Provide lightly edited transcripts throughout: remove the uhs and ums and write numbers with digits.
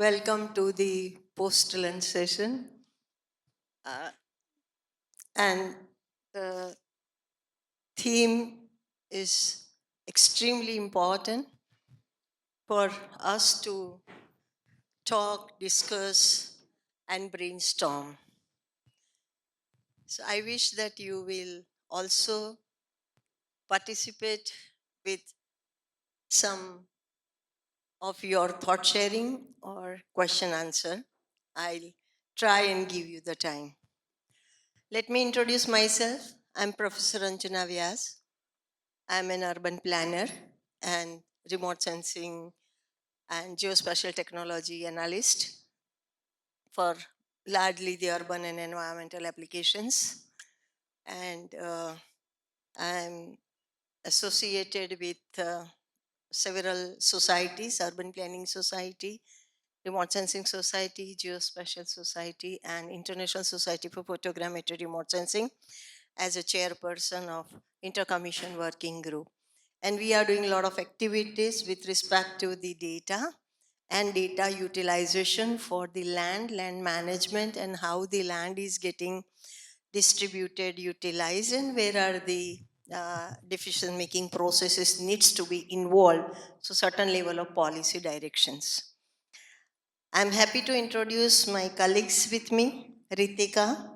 Welcome to the post-lunch session. And the theme is extremely important for us to talk, discuss, and brainstorm. So I wish that you will also participate with some of your thought sharing or question answer. I'll try and give you the time. Let me introduce myself. I'm Professor Anjana Vyas. I'm an urban planner and remote sensing and geospatial technology analyst for largely the urban and environmental applications. And I'm associated with several societies: Urban Planning Society, Remote Sensing Society, Geospatial Society, and International Society for Photogrammetry Remote Sensing as a chairperson of Intercommission Working Group. And we are doing a lot of activities with respect to the data and data utilization for the land management, and how the land is getting distributed, utilized, and where are the decision making processes needs to be involved. So certain level of policy directions. I'm happy to introduce my colleagues with me. Ritika,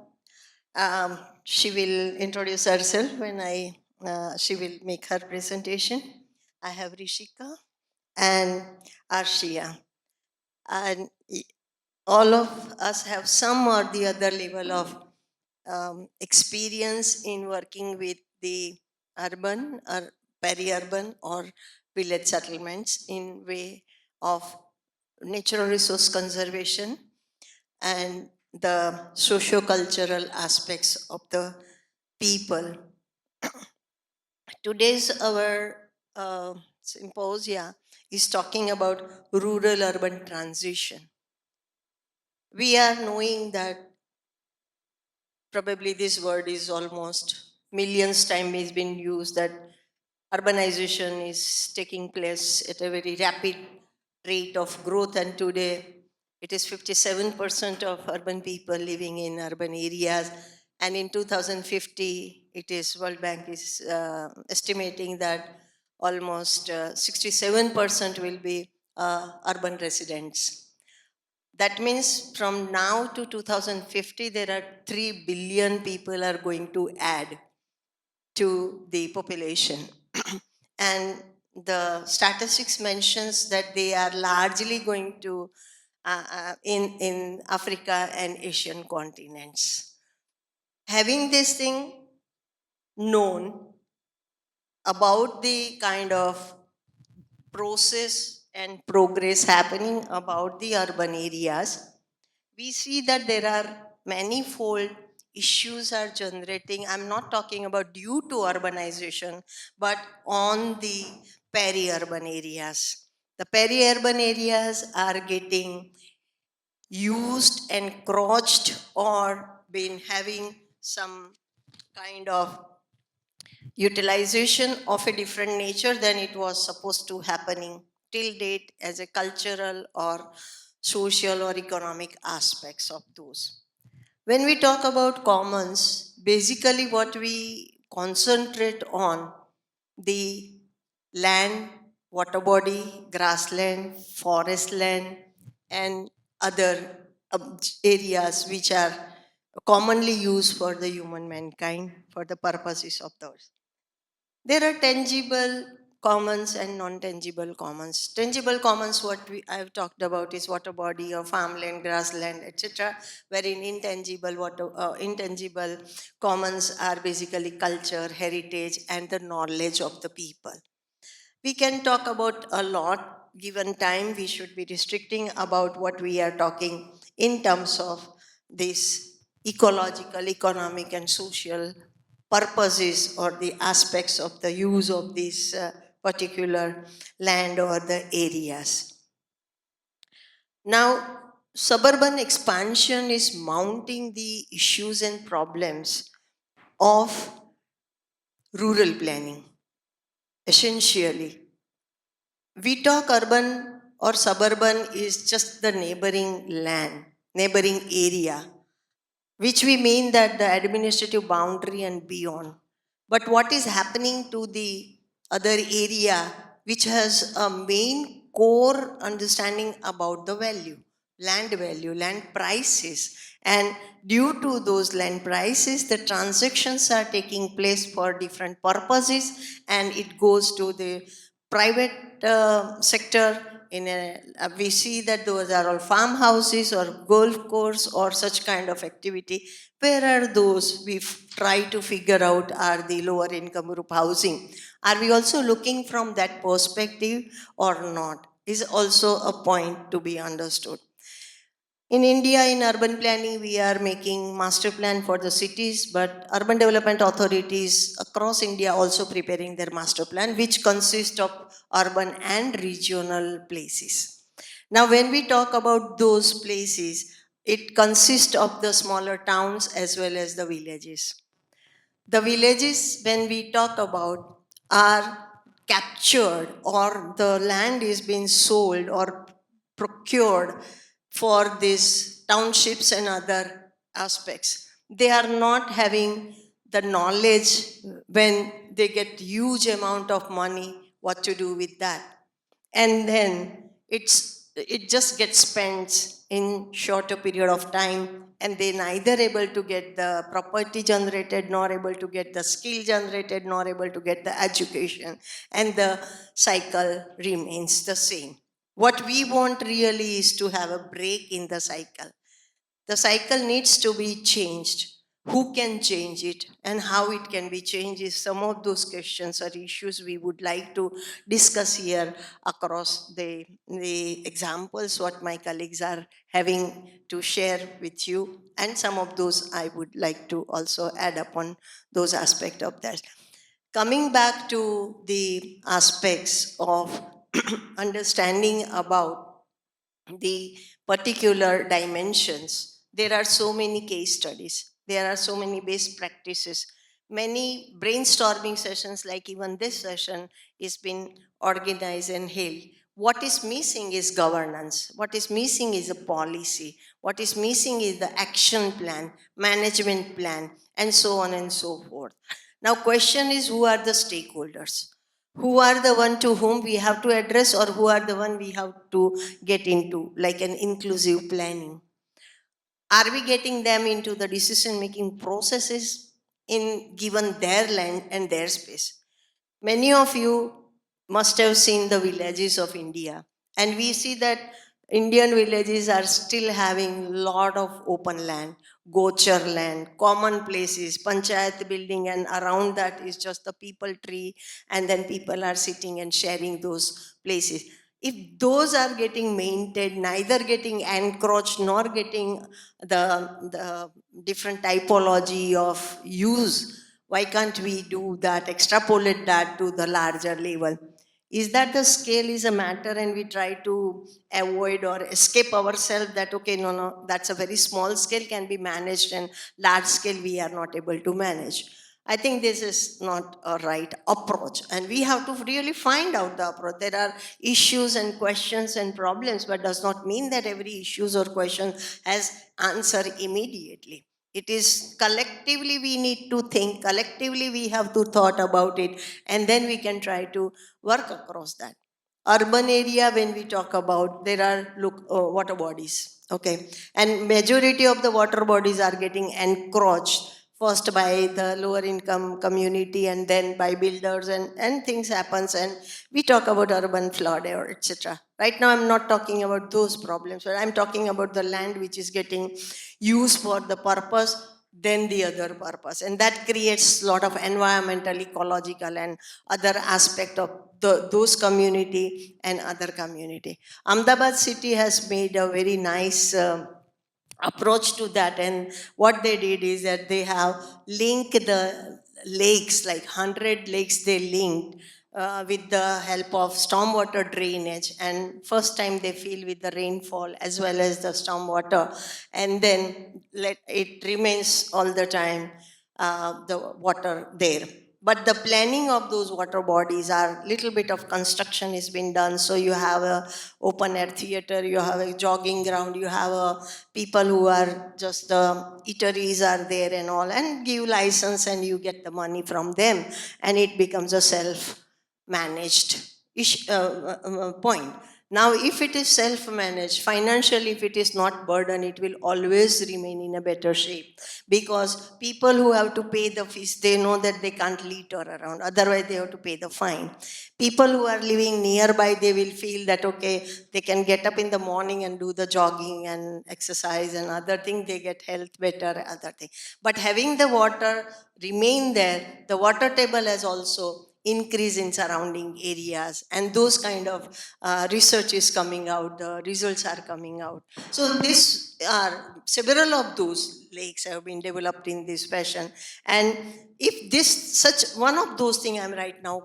she will introduce herself when she will make her presentation. I have Rishika and Arshia. And all of us have some or the other level of experience in working with the urban or peri-urban or village settlements in way of natural resource conservation and the socio-cultural aspects of the people. Today's our symposia is talking about rural-urban transition. We are knowing that probably this word is almost millions time has been used, that urbanization is taking place at a very rapid rate of growth, and today it is 57% of urban people living in urban areas, and in 2050 it is World Bank is estimating that almost 67% will be urban residents. That means from now to 2050, there are 3 billion people are going to add to the population. And the statistics mentions that they are largely going to in Africa and Asian continents. Having this thing known about the kind of process and progress happening about the urban areas, we see that there are manifold issues are generating. I'm not talking about due to urbanization, but on the peri-urban areas. The peri-urban areas are getting used, encroached, or been having some kind of utilization of a different nature than it was supposed to happening till date as a cultural or social or economic aspects of those. When we talk about commons, basically what we concentrate on the land, water body, grassland, forest land, and other areas which are commonly used for the human mankind for the purposes of those. There are tangible commons and non-tangible commons. Tangible commons, what I've talked about, is water body or farmland, grassland, etc. Wherein intangible commons are basically culture, heritage, and the knowledge of the people. We can talk about a lot. Given time, we should be restricting about what we are talking in terms of this ecological, economic, and social purposes or the aspects of the use of this particular land or the areas. Now, suburban expansion is mounting the issues and problems of rural planning. Essentially, we talk urban or suburban is just the neighboring land, neighboring area, which we mean that the administrative boundary and beyond. But what is happening to the other area which has a main core understanding about the value, land prices. And due to those land prices, the transactions are taking place for different purposes and it goes to the private sector. We see that those are all farmhouses or golf course or such kind of activity. Where are those we try to figure out are the lower income group housing? Are we also looking from that perspective or not? Is also a point to be understood. In India, in urban planning, we are making master plan for the cities, but urban development authorities across India also preparing their master plan, which consists of urban and regional places. Now, when we talk about those places, it consists of the smaller towns as well as the villages. The villages, when we talk about, are captured or the land is being sold or procured for these townships and other aspects. They are not having the knowledge when they get huge amount of money what to do with that, and then it just gets spent in shorter period of time and they neither able to get the property generated nor able to get the skill generated nor able to get the education, and the cycle remains the same. What we want really is to have a break in the cycle. The cycle needs to be changed. Who can change it and how it can be changed is some of those questions or issues we would like to discuss here across the examples what my colleagues are having to share with you. And some of those I would like to also add upon those aspects of that. Coming back to the aspects of understanding about the particular dimensions, there are so many case studies, there are so many best practices, many brainstorming sessions like even this session is been organized and held. What is missing is governance, what is missing is a policy, what is missing is the action plan, management plan, and so on and so forth. Now question is, who are the stakeholders? Who are the one to whom we have to address, or who are the one we have to get into like an inclusive planning? Are we getting them into the decision making processes in given their land and their space? Many of you must have seen the villages of India, and we see that Indian villages are still having lot of open land, gochar land, common places, panchayat building, and around that is just the people tree, and then people are sitting and sharing those places. If those are getting maintained, neither getting encroached nor getting the different typology of use, why can't we do that, extrapolate that to the larger level? Is that the scale is a matter and we try to avoid or escape ourselves that, okay, no, no, that's a very small scale can be managed and large scale we are not able to manage. I think this is not a right approach and we have to really find out the approach. There are issues and questions and problems, but does not mean that every issues or question has answer immediately. It is collectively we need to think, collectively we have to thought about it, and then we can try to work across that. Urban area, when we talk about, there are water bodies, okay, and majority of the water bodies are getting encroached first by the lower income community and then by builders, and things happens and we talk about urban flood or etc. Right now I'm not talking about those problems, but I'm talking about the land which is getting used for the purpose then the other purpose, and that creates a lot of environmental, ecological, and other aspect of those community and other community. Ahmedabad city has made a very nice approach to that, and what they did is that they have linked the lakes, like 100 lakes they linked with the help of stormwater drainage, and first time they fill with the rainfall as well as the stormwater, and then let it remains all the time the water there. but the planning of those water bodies are little bit of construction has been done. So you have a open air theater, you have a jogging ground, you have a people who are just eateries are there and all, and give license and you get the money from them, and it becomes a self managed point. Now, if it is self managed, financially, if it is not burden, it will always remain in a better shape, because people who have to pay the fees, they know that they can't litter around, otherwise, they have to pay the fine. People who are living nearby, they will feel that okay, they can get up in the morning and do the jogging and exercise and other thing, they get health better, other thing. But having the water remain there, the water table has also increase in surrounding areas, and those kind of research is coming out, the results are coming out. So this are several of those lakes have been developed in this fashion. And if this such one of those things I'm right now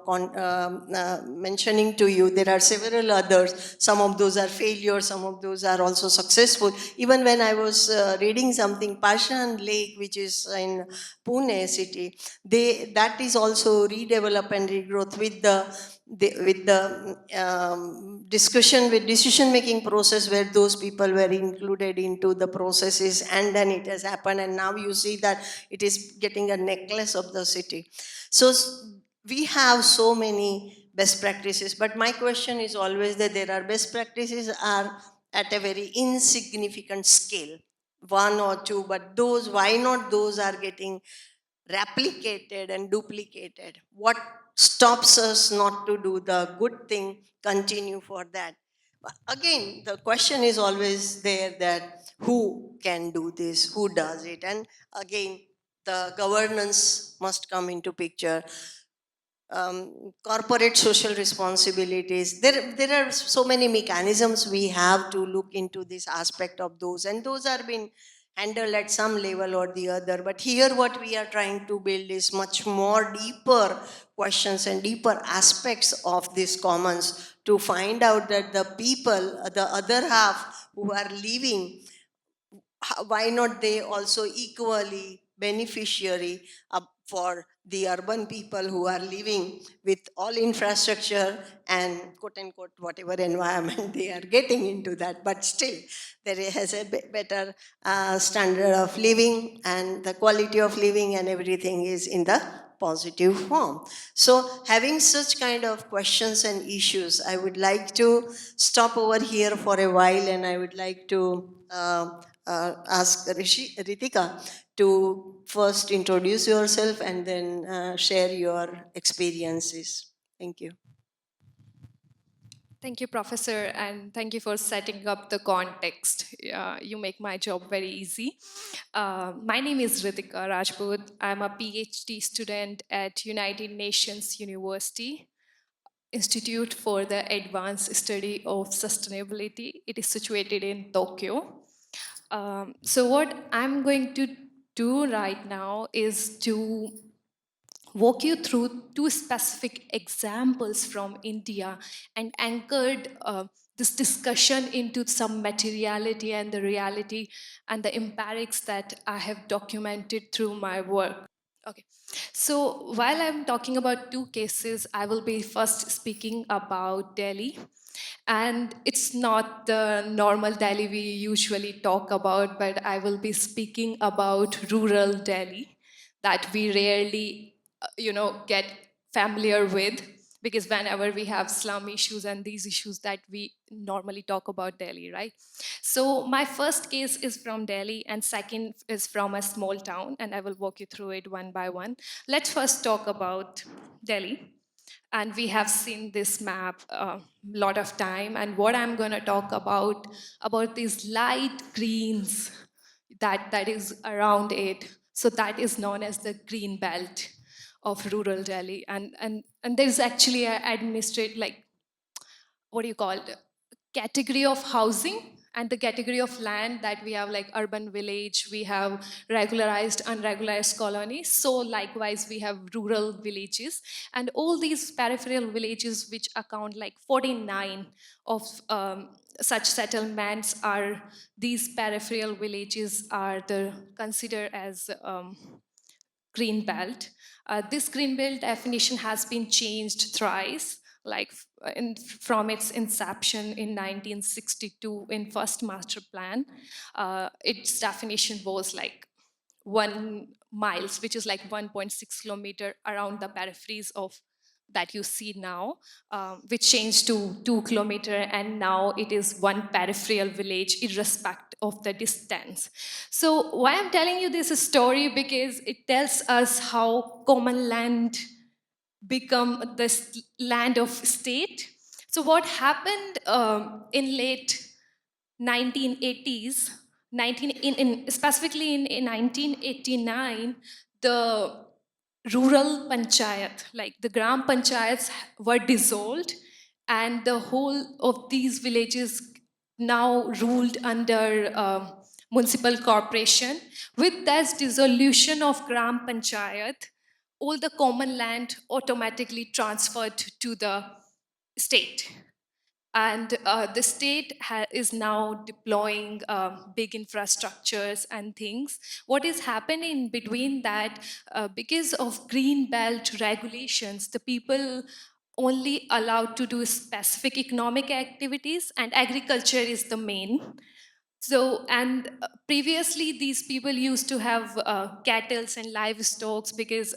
mentioning to you, there are several others, some of those are failures, some of those are also successful. Even when I was reading something, Pashan Lake, which is in Pune city, they that is also redevelop and regrowth with the discussion with decision making process, where those people were included into the processes, and then it has happened, and now you see that it is getting a necklace of the city. So we have so many best practices, but my question is always that there are best practices are at a very insignificant scale, one or two, but those, why not those are getting replicated and duplicated? What stops us not to do the good thing, continue for that? But again, the question is always there that who can do this, who does it? And again, the governance must come into picture. Corporate social responsibilities. There are so many mechanisms we have to look into this aspect of those, and those are being handled at some level or the other. But here, what we are trying to build is much more deeper questions and deeper aspects of these commons, to find out that the people, the other half who are living, why not they also equally beneficiary for the urban people who are living with all infrastructure and quote unquote whatever environment they are getting into that, but still there has a better standard of living, and the quality of living and everything is in the positive form. So having such kind of questions and issues, I would like to stop over here for a while, and I would like to ask Ritika to first introduce yourself and then share your experiences. Thank you. Thank you, Professor, and thank you for setting up the context. You make my job very easy. My name is Ritika Rajput. I'm a PhD student at United Nations University Institute for the Advanced Study of Sustainability. It is situated in Tokyo. So, what I'm going to do right now is to walk you through two specific examples from India and anchored this discussion into some materiality and the reality and the empirics that I have documented through my work. Okay, so while I'm talking about two cases, I will be first speaking about Delhi. And it's not the normal Delhi we usually talk about, but I will be speaking about rural Delhi that we rarely, get familiar with, because whenever we have slum issues and these issues that we normally talk about Delhi, right? So my first case is from Delhi and second is from a small town, and I will walk you through it one by one. Let's first talk about Delhi. And we have seen this map a lot of time, and what I'm going to talk about these light greens that is around it, so that is known as the green belt of rural Delhi. And there's actually a administrate, like, what do you call it, category of housing and the category of land, that we have like urban village, we have regularized unregularized colonies, so likewise we have rural villages. And all these peripheral villages, which account like 49 of such settlements, are these peripheral villages are the considered as green belt. This green belt definition has been changed thrice, like from its inception in 1962 in first master plan. Its definition was like 1 miles, which is like 1.6 kilometer around the peripheries of that you see now, which changed to 2 kilometer, and now it is one peripheral village, irrespective of the distance. So why I'm telling you this story, because it tells us how common land become the land of state. So what happened in late 1980s, specifically in 1989, the rural panchayat, like the gram panchayats, were dissolved, and the whole of these villages now ruled under municipal corporation. With this dissolution of gram panchayat, all the common land automatically transferred to the state. And the state is now deploying big infrastructures and things. What is happening in between that, because of green belt regulations, the people only allowed to do specific economic activities, and agriculture is the main. So, and previously, these people used to have cattle and livestock, because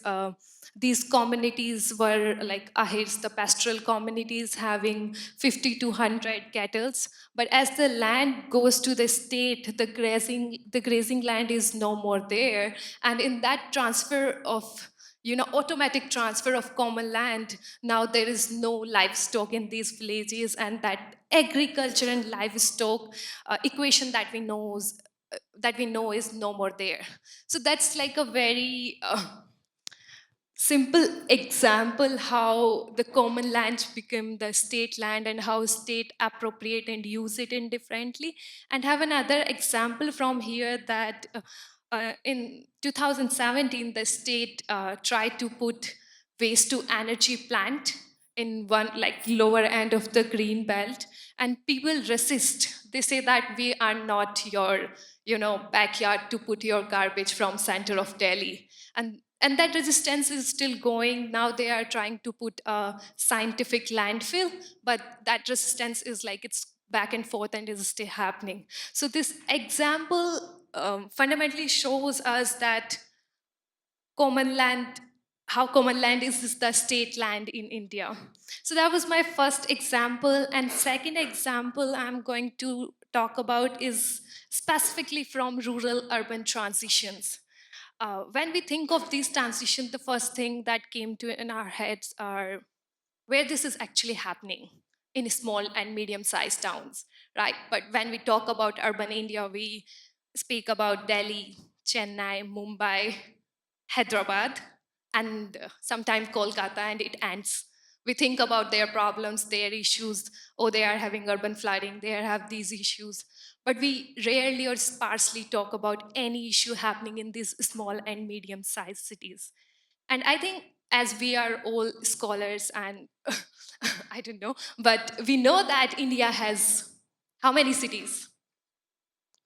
these communities were like ahirs, the pastoral communities, having 50 to 100 cattle. But as the land goes to the state, the grazing land is no more there, and in that transfer of, automatic transfer of common land, now there is no livestock in these villages, and that agriculture and livestock equation that we know is no more there. So that's like a very simple example how the common land become the state land, and how state appropriate and use it indifferently. And have another example from here, that in 2017 the state tried to put waste to energy plant in one, like, lower end of the green belt, and people resist. They say that we are not your, backyard to put your garbage from center of Delhi. And that resistance is still going. Now they are trying to put a scientific landfill, but that resistance is like, it's back and forth and is still happening. So this example fundamentally shows us that common land how common land is the state land in India. So that was my first example. And second example I'm going to talk about is specifically from rural urban transitions. When we think of these transitions, the first thing that came to in our heads are where this is actually happening, in small and medium sized towns, right? But when we talk about urban India, we speak about Delhi, Chennai, Mumbai, Hyderabad, and sometimes Kolkata, and it ends. We think about their problems, their issues. Oh, they are having urban flooding, they have these issues. But we rarely or sparsely talk about any issue happening in these small and medium sized cities. And I think, as we are all scholars and I don't know, but we know that India has how many cities?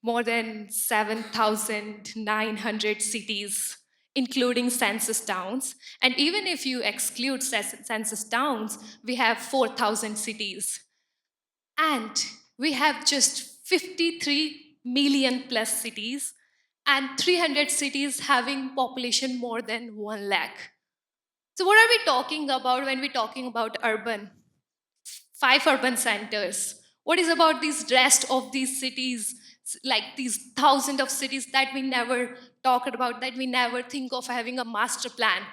More than 7,900 cities, including census towns. And even if you exclude census towns, we have 4,000 cities. And we have just 53 million plus cities, and 300 cities having population more than 1 lakh. So, what are we talking about when we're talking about urban? 5 urban centers. What is about these rest of these cities, like these thousands of cities that we never talk about, that we never think of having a master plan,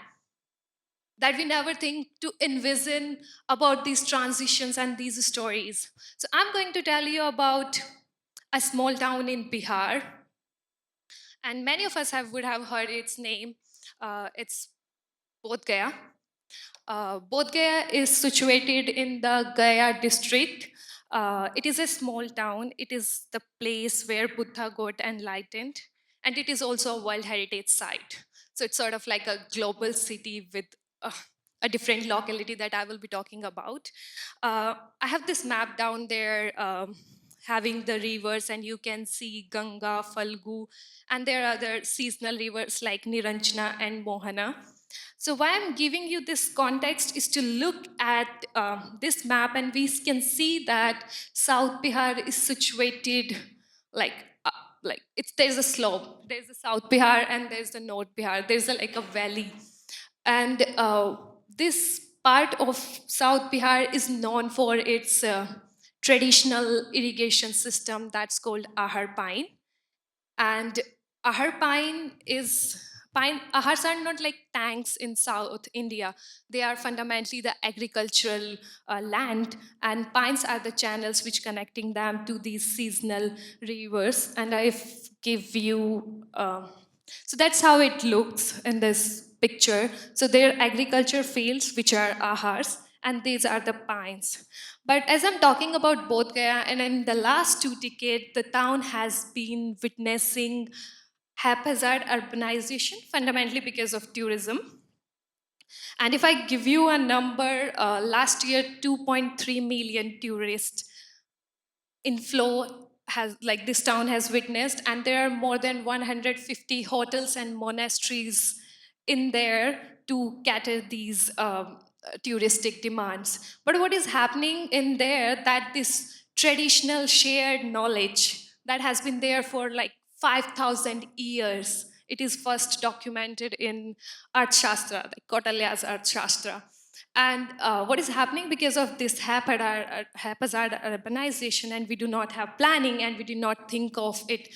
that we never think to envision about these transitions and these stories? So, I'm going to tell you about a small town in Bihar, and many of us would have heard its name. It's Bodh Gaya. Bodh Gaya is situated in the Gaya district. It is a small town. It is the place where Buddha got enlightened, and it is also a World Heritage Site. So it's sort of like a global city with uh, a different locality that I will be talking about. I have this map down there. having the rivers, and you can see Ganga, Falgu, and there are other seasonal rivers like Niranjana and Mohana. So why I'm giving you this context is to look at this map, and we can see that South Bihar is situated like uh, like it's there's a slope. There's the South Bihar and there's the North Bihar. There's like a valley, and this part of South Bihar is known for its traditional irrigation system that's called Ahar Pine. And ahar pine is pine ahars are not like tanks in South India. They are fundamentally the agricultural land, and pines are the channels which connecting them to these seasonal rivers. And I give you so that's how it looks in this picture. So there are agriculture fields which are ahars, and these are the pines. But as I'm talking about Bodh Gaya, and in the last 2 decades, the town has been witnessing haphazard urbanization, fundamentally because of tourism. And if I give you a number, last year 2.3 million tourists inflow has like this town has witnessed, and there are more than 150 hotels and monasteries in there to cater these touristic demands. But what is happening in there, that this traditional shared knowledge that has been there for like 5,000 years, it is first documented in Arthashastra, like Kautilya's Arthashastra. And what is happening because of this haphazard urbanization, and we do not have planning, and we do not think of it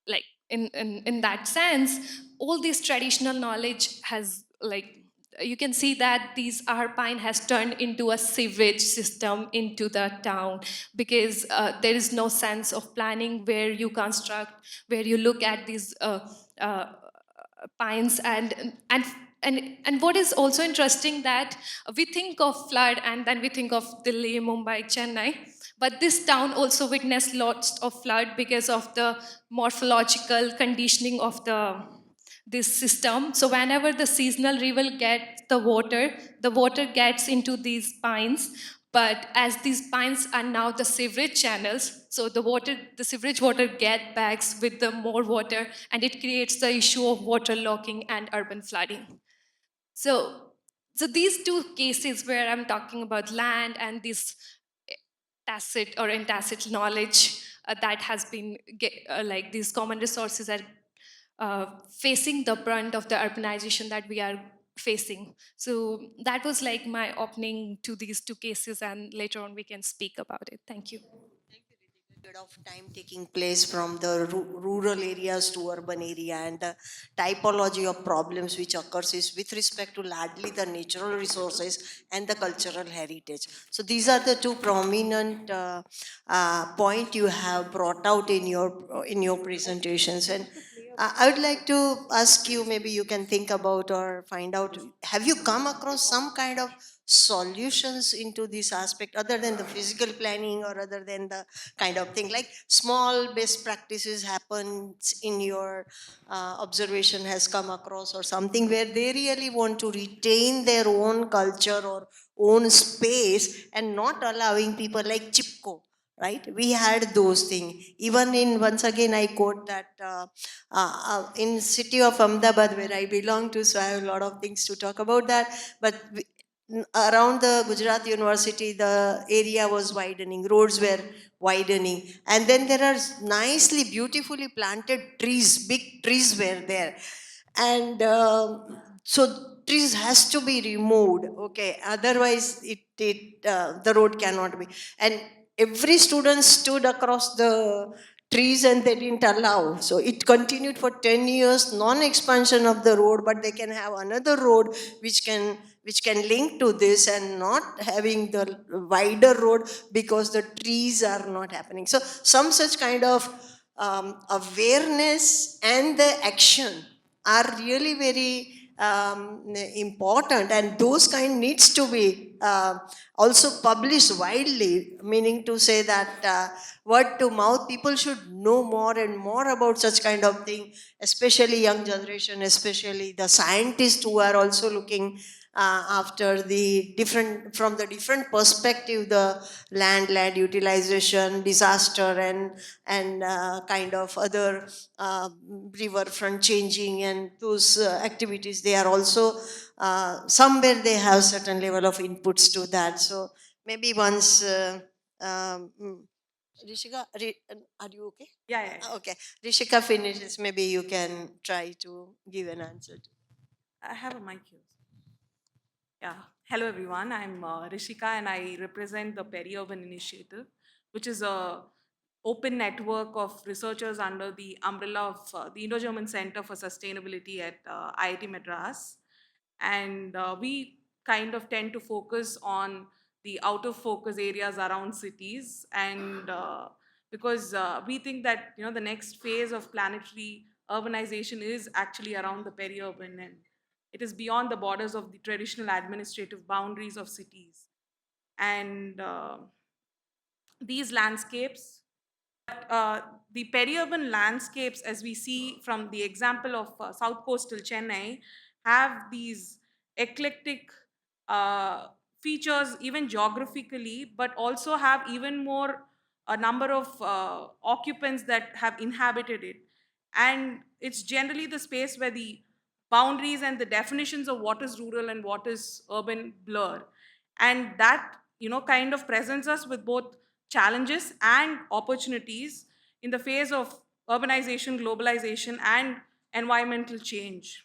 like in that sense, all this traditional knowledge has like you can see that these Arpine has turned into a sewage system into the town, because there is no sense of planning where you construct, where you look at these uh, pines. And what is also interesting, that we think of flood and then we think of Delhi, Mumbai, Chennai, but this town also witnessed lots of flood because of the morphological conditioning of this system. So whenever the seasonal river gets the water gets into these pines. But as these pines are now the sewerage channels, so the sewerage water get backs with the more water, and it creates the issue of water logging and urban flooding. So, so these two cases where I'm talking about land and this tacit or intacit knowledge that has been like these common resources are facing the brunt of the urbanization that we are facing. So that was like my opening to these two cases, and later on we can speak about it. Thank you. Bit of time taking place from the rural areas to urban area, and the typology of problems which occurs is with respect to largely the natural resources and the cultural heritage. So these are the two prominent point you have brought out in your presentations. And I would like to ask you, maybe you can think about or find out, have you come across some kind of solutions into this aspect other than the physical planning, or other than the kind of thing like small best practices happens in your observation has come across, or something where they really want to retain their own culture or own space and not allowing people like Chipko, right? We had those things. Even in, once again I quote that in city of Ahmedabad where I belong to, so I have a lot of things to talk about that. But around the Gujarat University, the area was widening, roads were widening, and then there are nicely, beautifully planted trees, big trees were there, and so trees has to be removed. Okay, otherwise the road cannot be. And every student stood across the trees and they didn't allow. So it continued for 10 years, non-expansion of the road, but they can have another road which can link to this, and not having the wider road because the trees are not happening. So some such kind of awareness and the action are really very important, and those kind needs to be also published widely, meaning to say that word to mouth, people should know more and more about such kind of thing, especially young generation, especially the scientists who are also looking after the different, from the different perspective, the land utilization, disaster, and kind of other riverfront changing, and those activities, they are also somewhere they have certain level of inputs to that. So maybe once Rishika, are you okay? Yeah, yeah, yeah. Okay, Rishika finishes, maybe you can try to give an answer to. I have a mic here. Yeah. Hello, everyone. I'm Rishika, and I represent the Peri-Urban Initiative, which is a open network of researchers under the umbrella of the Indo-German Center for Sustainability at IIT Madras. And we kind of tend to focus on the out of focus areas around cities, and because we think that the next phase of planetary urbanization is actually around the peri-urban, and it is beyond the borders of the traditional administrative boundaries of cities. And these landscapes, uh, the peri-urban landscapes, as we see from the example of south coastal Chennai, have these eclectic uh, features, even geographically, but also have even more a number of occupants that have inhabited it. And it's generally the space where the boundaries and the definitions of what is rural and what is urban blur. And that kind of presents us with both challenges and opportunities in the face of urbanization, globalization, and environmental change.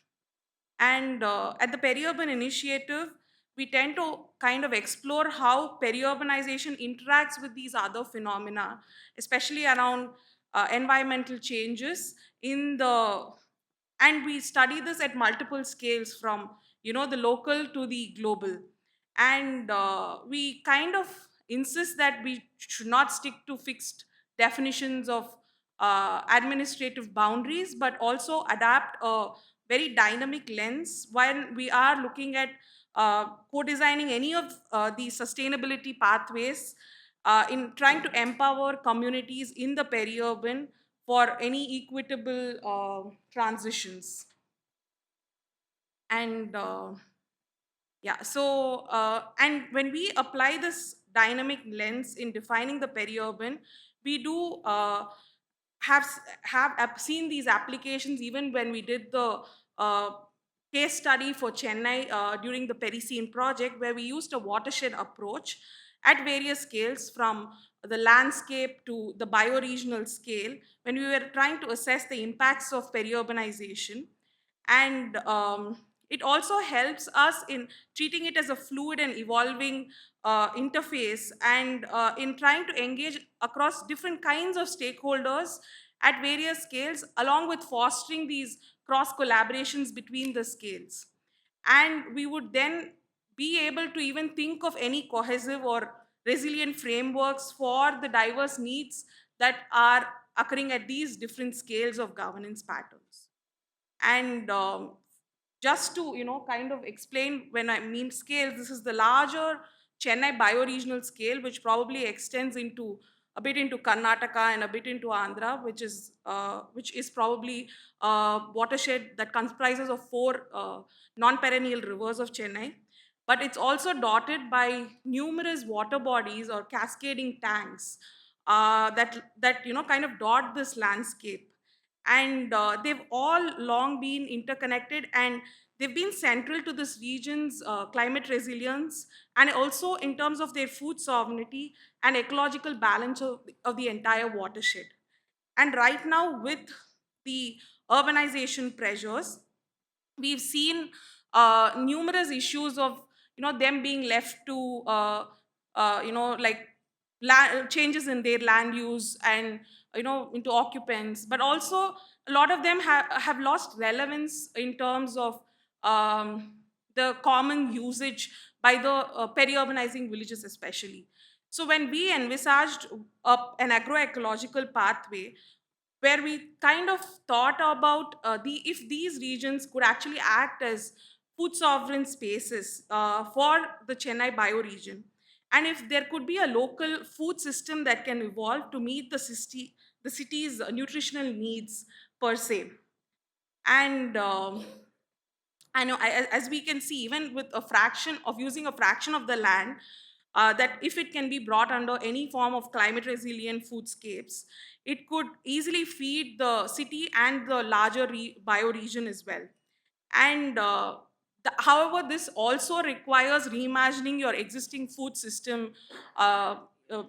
And at the Peri-Urban Initiative, we tend to kind of explore how peri-urbanization interacts with these other phenomena, especially around environmental changes in the, and we study this at multiple scales, from the local to the global. And we kind of insist that we should not stick to fixed definitions of administrative boundaries, but also adapt a very dynamic lens when we are looking at co-designing any of the sustainability pathways, in trying to empower communities in the peri-urban for any equitable transitions. And yeah, so and when we apply this dynamic lens in defining the peri-urban, we do seen these applications even when we did the uh, case study for Chennai during the Periscene project, where we used a watershed approach at various scales, from the landscape to the bioregional scale, when we were trying to assess the impacts of peri-urbanization. And it also helps us in treating it as a fluid and evolving interface, and in trying to engage across different kinds of stakeholders at various scales, along with fostering these cross collaborations between the scales. And we would then be able to even think of any cohesive or resilient frameworks for the diverse needs that are occurring at these different scales of governance patterns. And just to kind of explain, when I mean scales, this is the larger Chennai bioregional scale, which probably extends into a bit into Karnataka and a bit into Andhra, which is probably a watershed that comprises of four non-perennial rivers of Chennai. But it's also dotted by numerous water bodies or cascading tanks that kind of dot this landscape. And they've all long been interconnected, and they've been central to this region's climate resilience, and also in terms of their food sovereignty and ecological balance of the entire watershed. And right now, with the urbanization pressures, we've seen numerous issues of them being left to like changes in their land use, and into occupants, but also a lot of them have lost relevance in terms of the common usage by the peri-urbanizing villages especially. So when we envisaged an agroecological pathway, where we kind of thought about the if these regions could actually act as food sovereign spaces for the Chennai bioregion, and if there could be a local food system that can evolve to meet the city's nutritional needs per se. And I know, as we can see, even with a fraction of using a fraction of the land, that if it can be brought under any form of climate resilient foodscapes, it could easily feed the city and the larger bioregion as well. And however, this also requires reimagining your existing food system, uh, uh,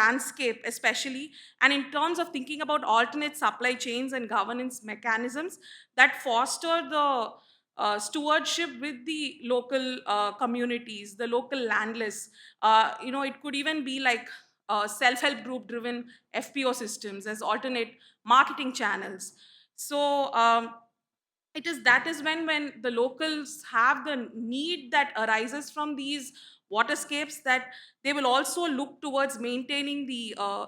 landscape especially, and in terms of thinking about alternate supply chains and governance mechanisms that foster the stewardship with the local communities, the local landless. It could even be like self-help group driven FPO systems as alternate marketing channels. So it is that is when the locals have the need that arises from these waterscapes, that they will also look towards maintaining the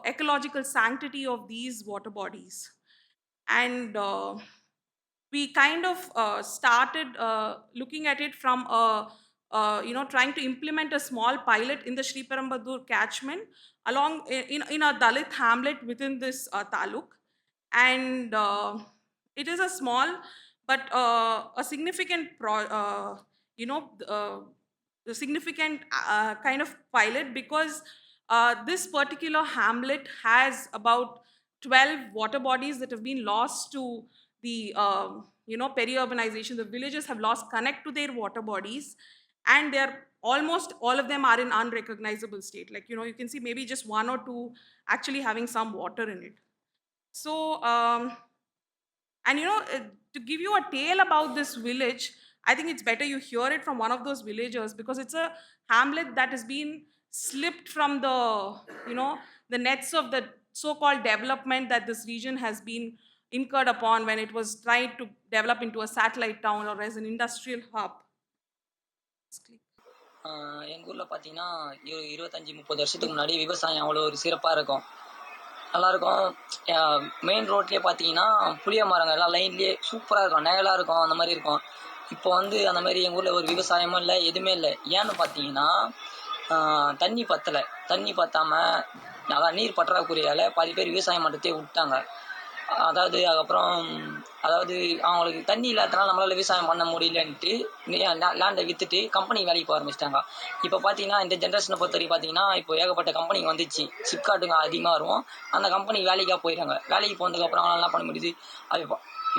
ecological sanctity of these water bodies. And we kind of started looking at it from trying to implement a small pilot in the Sri Perambur catchment along in a Dalit hamlet within this taluk. And it is a small but a significant the significant kind of pilot, because this particular hamlet has about 12 water bodies that have been lost to the peri-urbanization. The villages have lost connect to their water bodies, and they're almost all of them are in unrecognizable state. Like, you can see maybe just one or two actually having some water in it. So and to give you a tale about this village, I think it's better you hear it from one of those villagers, because it's a hamlet that has been slipped from the nets of the so-called development that this region has been incurred upon when it was trying to develop into a satellite town or as an industrial hub. எங்கள் ஊரில் பார்த்தீங்கன்னா 25-30 வருஷத்துக்கு முன்னாடி விவசாயம் அவ்வளோ ஒரு சிறப்பாக இருக்கும், நல்லாயிருக்கும். மெயின் ரோட்லேயே பார்த்தீங்கன்னா புளிய மரங்கள் எல்லாம் லைன்லேயே சூப்பராக இருக்கும், நிழலாக இருக்கும், அந்த மாதிரி இருக்கும். இப்போ வந்து அந்த மாதிரி எங்கள் ஊரில் ஒரு விவசாயமும் இல்லை, எதுவுமே இல்லை. ஏன்னு பார்த்தீங்கன்னா தண்ணி பத்தலை. தண்ணி பத்தாமல் அதான் நீர் பற்றாக்குறையால் பாதி பேர் விவசாயம் பண்ணுறதே விட்டாங்க. அதுக்கப்புறம் அவங்களுக்கு தண்ணி இல்லாதனால நம்மளால் விவசாயம் பண்ண முடியலன்ட்டு லேண்டை விற்றுட்டு கம்பெனி வேலைக்கு போக ஆரம்பிச்சிட்டாங்க. இப்போ பார்த்தீங்கன்னா இந்த ஜென்ரேஷனை பொறுத்த வரைக்கும் பார்த்தீங்கன்னா இப்போ ஏகப்பட்ட கம்பெனிங்க வந்துச்சு, சிப்காட்டுங்க அதிகமாக வரும், அந்த கம்பெனி வேலைக்காக போயிடுறாங்க. வேலைக்கு போனதுக்கப்புறம் அவங்களால என்ன பண்ண முடியுது, அது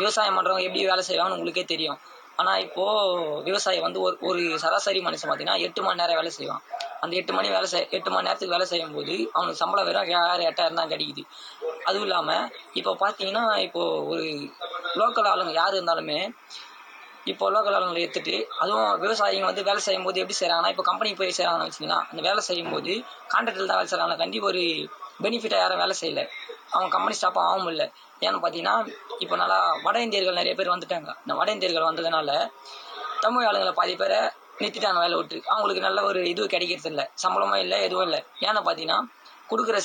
விவசாயம் பண்ணுறவங்க எப்படி வேலை செய்வாங்கன்னு உங்களுக்கே தெரியும். ஆனால் இப்போது விவசாயி வந்து ஒரு சராசரி மனுஷன் பார்த்தீங்கன்னா 8 மணி நேரம் வேலை செய்வான். அந்த 8 மணி நேரத்துக்கு வேலை செய்யும்போது அவனுக்கு சம்பளம் வெறும் 7,000 8,000 தான் கிடைக்குது. அதுவும் இல்லாமல் இப்போ பார்த்தீங்கன்னா இப்போது ஒரு லோக்கல் ஆளுங்க யார் இருந்தாலுமே இப்போ லோக்கல் ஆளுங்களை எடுத்துட்டு, அதுவும் விவசாயிங்க வந்து வேலை செய்யும்போது எப்படி செய்கிறாங்கன்னா, இப்போ கம்பெனிக்கு போய் செய்கிறாங்கன்னு வச்சிங்கன்னா, அந்த வேலை செய்யும்போது கான்ட்ராக்டில் தான் வேலை செய்கிறாங்க, கண்டி ஒரு பெனிஃபிட்டாக யாரும் வேலை செய்யலை, அவங்க கம்பெனி ஸ்டாப் ஆகவும் இல்லை. ஏன்னு பார்த்தீங்கன்னா இப்போ நல்லா வட இந்தியர்கள் நிறைய பேர் வந்துட்டாங்க. இந்த வட இந்தியர்கள் வந்ததுனால தமிழ் ஆளுங்களை பாதி பேரை நிறுத்திட்டாங்க வேலை விட்டு. அவங்களுக்கு நல்ல ஒரு இது கிடைக்கிறது இல்லை, சம்பளமும் இல்லை, எதுவும் இல்லை. ஏன்னு பார்த்தீங்கன்னா கொடுக்குற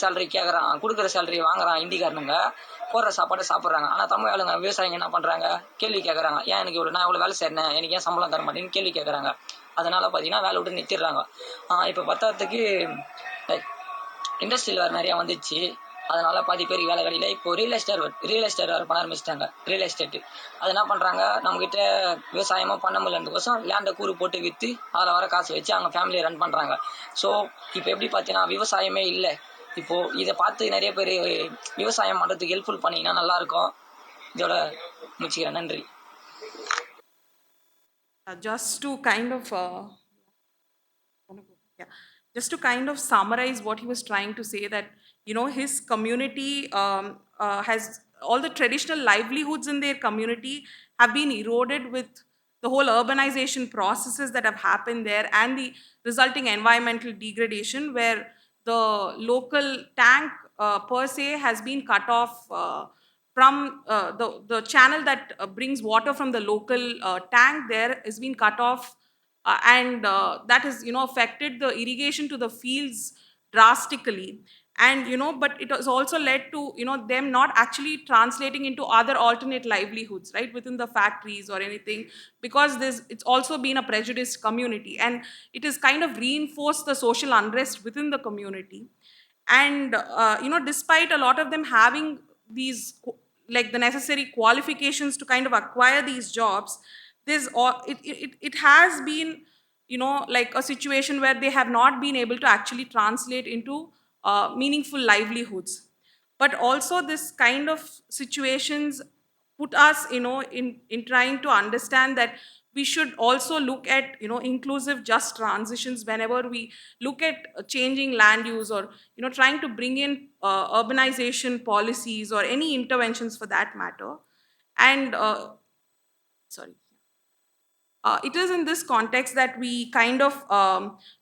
சேலரி வாங்குறான் இந்திக்காரனுங்க, போடுற சாப்பாடை சாப்பிட்றாங்க. ஆனால் தமிழ் ஆளுங்க விவசாயிங்க என்ன பண்ணுறாங்க, கேள்வி கேட்குறாங்க, ஏன் எனக்கு நான் இவ்வளோ வேலை செய்கிறேன், எனக்கு ஏன் சம்பளம் தர மாட்டேன்னு கேள்வி கேட்குறாங்க. அதனால் பார்த்தீங்கன்னா வேலை விட்டு நிறுத்திடுறாங்க. இப்போ பத்தாததுக்கு இண்டஸ்ட்ரியில் வேறு நிறையா வந்துச்சு, அதனால் பாதி பேருக்கு வேலை கிடையில. இப்போ ரியல் எஸ்டேட் வேறு பண்ண ஆரம்பிச்சிட்டாங்க. ரியல் எஸ்டேட்டு அது என்ன பண்ணுறாங்க, நம்மக்கிட்ட விவசாயமாக பண்ண முடியலன்றதுக்கோசம் லேண்டை கூறு போட்டு விற்று அதில் வர காசு வச்சு அவங்க ஃபேமிலியை ரன் பண்ணுறாங்க. ஸோ இப்போ எப்படி பார்த்தீங்கன்னா விவசாயமே இல்லை. இப்போது இதை பார்த்து நிறைய பேர் விவசாயம் பண்ணுறதுக்கு ஹெல்ப்ஃபுல் பண்ணிங்கன்னா நல்லாயிருக்கும். இதோட முடிச்சுக்கிறேன், நன்றி. Just to kind of yeah, just to kind of summarize what he was trying to say, that his community has all the traditional livelihoods in their community have been eroded with the whole urbanization processes that have happened there, and the resulting environmental degradation, where the local tank per se has been cut off from the channel that brings water from the local tank there has been cut off, and that has affected the irrigation to the fields drastically. And but it has also led to them not actually translating into other alternate livelihoods, right, within the factories or anything, because it's also been a prejudiced community, and it has kind of reinforced the social unrest within the community. And despite a lot of them having these like the necessary qualifications to kind of acquire these jobs, it has been, like a situation where they have not been able to actually translate into meaningful livelihoods. But also this kind of situations put us, in trying to understand that we should also look at, inclusive just transitions whenever we look at changing land use, or trying to bring in urbanization policies or any interventions for that matter. And sorry, it is in this context that we kind of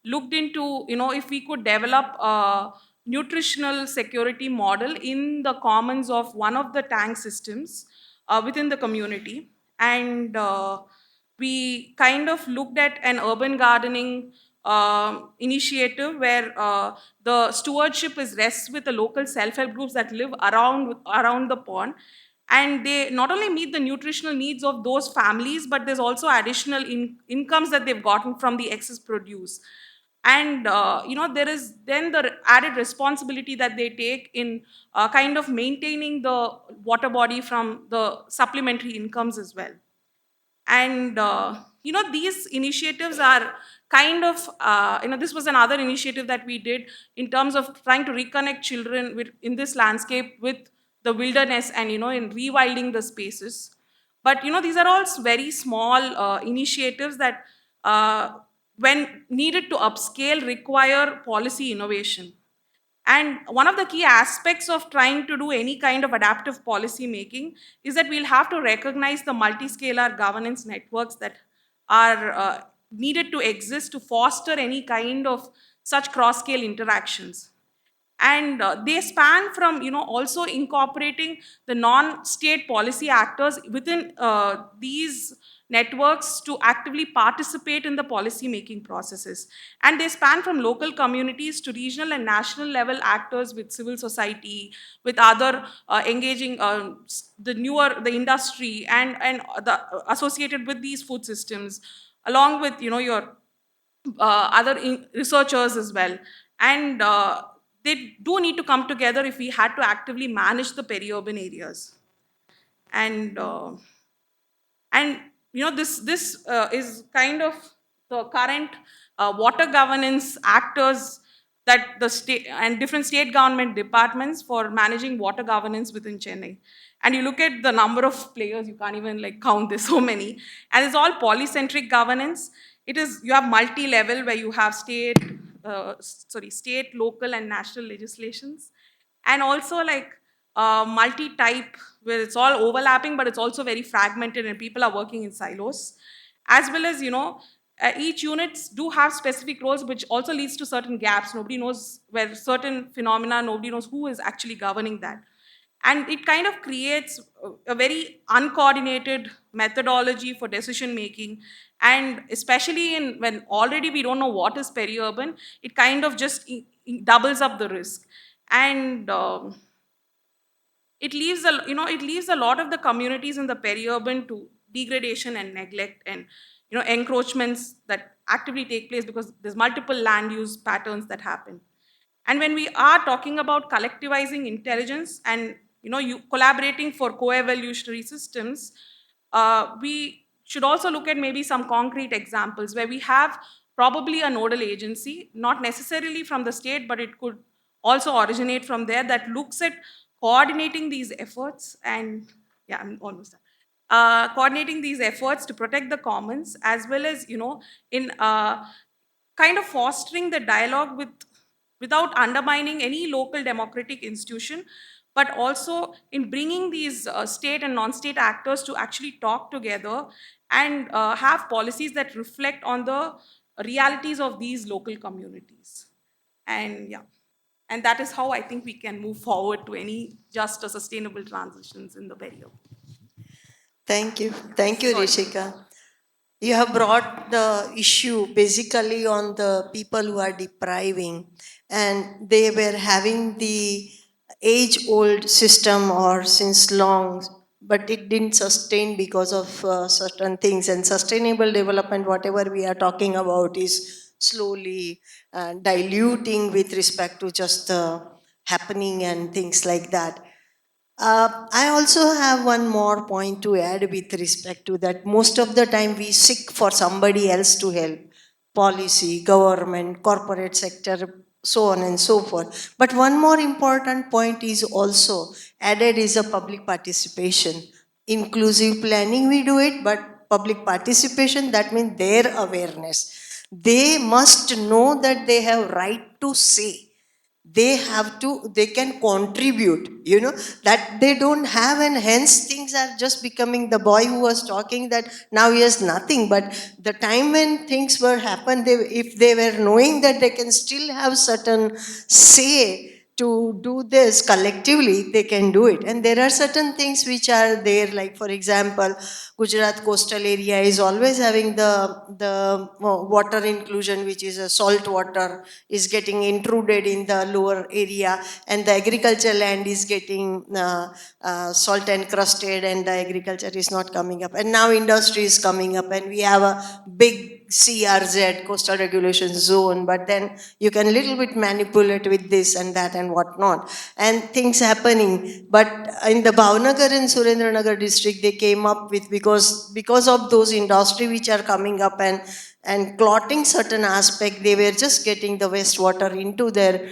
looked into, if we could develop a nutritional security model in the commons of one of the tank systems within the community. And we kind of looked at an urban gardening initiative where the stewardship is rests with the local self-help groups that live around the pond, and they not only meet the nutritional needs of those families, but there's also additional incomes that they've gotten from the excess produce. And there is then the added responsibility that they take in kind of maintaining the water body from the supplementary incomes as well. And these initiatives are kind of this was another initiative that we did in terms of trying to reconnect children in this landscape with the wilderness, and in rewilding the spaces. But these are all very small initiatives that when needed to upscale require policy innovation. And one of the key aspects of trying to do any kind of adaptive policy making is that we'll have to recognize the multiscalar governance networks that are needed to exist to foster any kind of such cross-scale interactions. And they span from also incorporating the non-state policy actors within these networks to actively participate in the policy making processes. And they span from local communities to regional and national level actors with civil society, with other engaging the industry, and the associated with these food systems, along with your other researchers as well. And they do need to come together if we had to actively manage the peri-urban areas. And this is kind of the current water governance actors that the state and different state government departments for managing water governance within Chennai. And you look at the number of players, you can't even like count, there's so many. And it's all polycentric governance. It is, you have multi-level where you have state, local, and national legislations, and also like multi-type where it's all overlapping, but it's also very fragmented and people are working in silos, as well as each units do have specific roles, which also leads to certain gaps. Nobody knows where certain phenomena, nobody knows who is actually governing that. And it kind of creates a very uncoordinated methodology for decision making. And especially in when already we don't know what is peri-urban, it kind of just doubles up the risk. And it leaves a lot of the communities in the peri-urban to degradation and neglect, and encroachments that actively take place because there's multiple land use patterns that happen. And when we are talking about collectivizing intelligence and you collaborating for co-evolutionary systems, we should also look at maybe some concrete examples where we have probably a nodal agency, not necessarily from the state, but it could also originate from there, that looks at coordinating these efforts. And yeah, I'm almost done. Coordinating these efforts to protect the commons, as well as in kind of fostering the dialogue without undermining any local democratic institution, but also in bringing these state and non-state actors to actually talk together and have policies that reflect on the realities of these local communities. And yeah, and that is how I think we can move forward to any just a sustainable transitions in the period. Thank you. Thank you, Sorry. Rishika. You have brought the issue basically on the people who are depriving, and they were having the age old system or since long, but it didn't sustain because of certain things. And sustainable development, whatever we are talking about, is slowly diluting with respect to just the happening and things like that. I also have one more point to add with respect to that. Most of the time, we seek for somebody else to help policy, government, corporate sector, so on and so forth. But one more important point is also added is a public participation. Inclusive planning, we do it, but public participation, that means their awareness. They must know that they have right to say, they have to, they can contribute, that they don't have, and hence things are just becoming, the boy who was talking that now he has nothing, but the time when things were happened, they, if they were knowing that they can still have certain say to do this collectively, they can do it. And there are certain things which are there, like for example, Gujarat coastal area is always having the water inclusion, which is a salt water is getting intruded in the lower area, and the agriculture land is getting salt encrusted, and the agriculture is not coming up. And now industry is coming up, and we have a big CRZ, coastal regulation zone, but then you can little bit manipulate with this and that and whatnot, and things happening. But in the Bhavnagar and Surendranagar district, they came up with, because of those industry which are coming up and clotting certain aspect, they were just getting the wastewater into their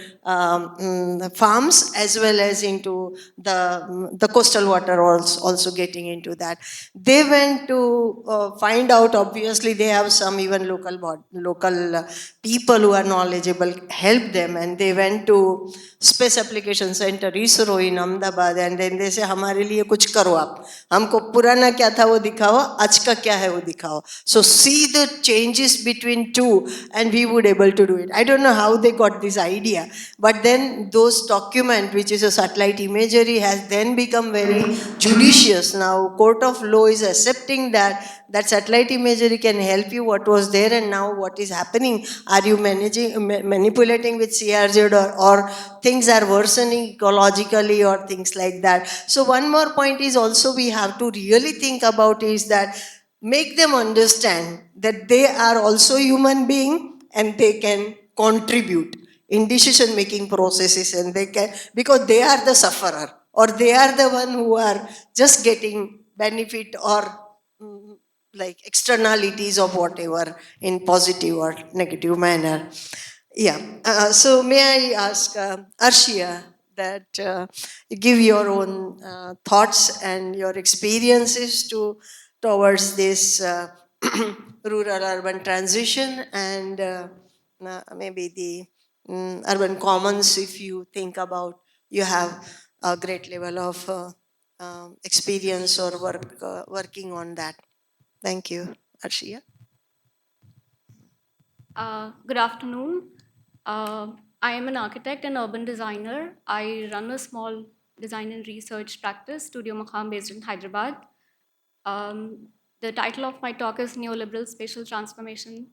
farms, as well as into the coastal water, also getting into that. They went to find out, obviously they have some even local people who are knowledgeable help them, and they went to space application center ISRO in Ahmedabad, and then they say हमारे लिए कुछ करो आप, हमको पुराना क्या था वो दिखाओ, आज का क्या है वो दिखाओ. So see the changes between two, and we would able to do it. I don't know how they got this idea, but then those document, which is a satellite imagery, has then become very judicious. Now court of law is accepting that satellite imagery can help you what was there and now what is happening. Are you manipulating with CRZ, or things are worsening ecologically or things like that. So one more point is also we have to really think about is that make them understand that they are also human being and they can contribute in decision making processes, and they can, because they are the sufferer, or they are the one who are just getting benefit, or like externalities of whatever in positive or negative manner. Yeah. So may I ask Arshia that you give your own thoughts and your experiences towards this rural-urban transition, and maybe the urban commons, if you think about, you have a great level of experience or working on that. Thank you, Arshia. Good afternoon. I am an architect and urban designer. I run a small design and research practice, Studio Maqam, based in Hyderabad. The title of my talk is Neoliberal Spatial Transformation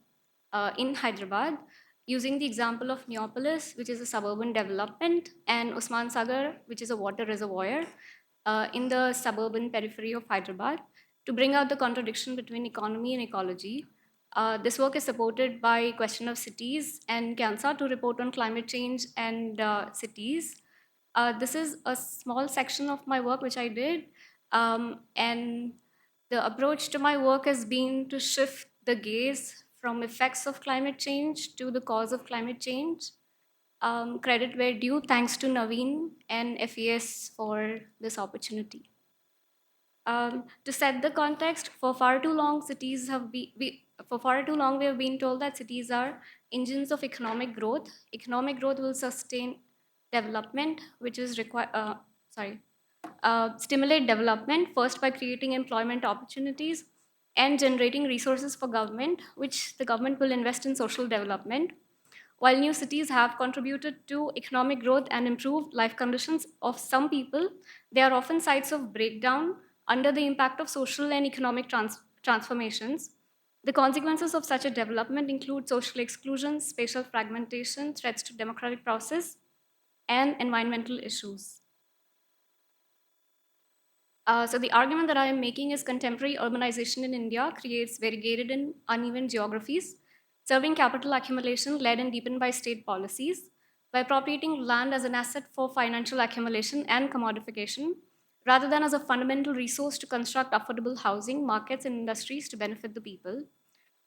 in Hyderabad, using the example of Neopolis, which is a suburban development, and Usman Sagar, which is a water reservoir, in the suburban periphery of Hyderabad, to bring out the contradiction between economy and ecology. This work is supported by Question of Cities and CANSA to report on climate change and cities. This is a small section of my work which I did, and the approach to my work has been to shift the gaze from effects of climate change to the cause of climate change. Credit where due, thanks to Naveen and FES for this opportunity. To set the context, for far too long, for far too long we have been told that cities are engines of economic growth. Economic growth will sustain development, which is stimulate development first by creating employment opportunities and generating resources for government, which the government will invest in social development. While new cities have contributed to economic growth and improved life conditions of some people, they are often sites of breakdown under the impact of social and economic transformations. The consequences of such a development include social exclusion, spatial fragmentation, threats to democratic process, and environmental issues. So the argument that I am making is contemporary urbanization in India creates variegated and uneven geographies, serving capital accumulation led and deepened by state policies. By appropriating land as an asset for financial accumulation and commodification, rather than as a fundamental resource to construct affordable housing, markets, and industries to benefit the people.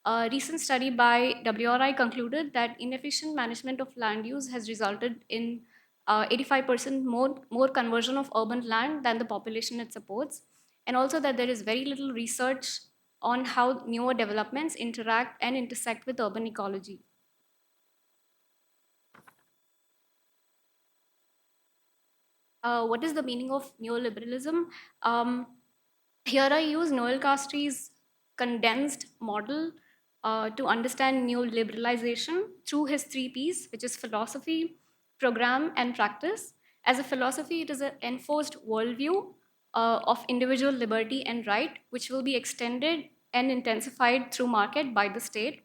A recent study by WRI concluded that inefficient management of land use has resulted in 85% more conversion of urban land than the population it supports, and also that there is very little research on how newer developments interact and intersect with urban ecology. What is the meaning of neoliberalism? Um, Here I use Noel Castrie's condensed model to understand neoliberalization through his three P's, which is philosophy, program, and practice. As a philosophy, it is an enforced worldview of individual liberty and right, which will be extended and intensified through market by the state.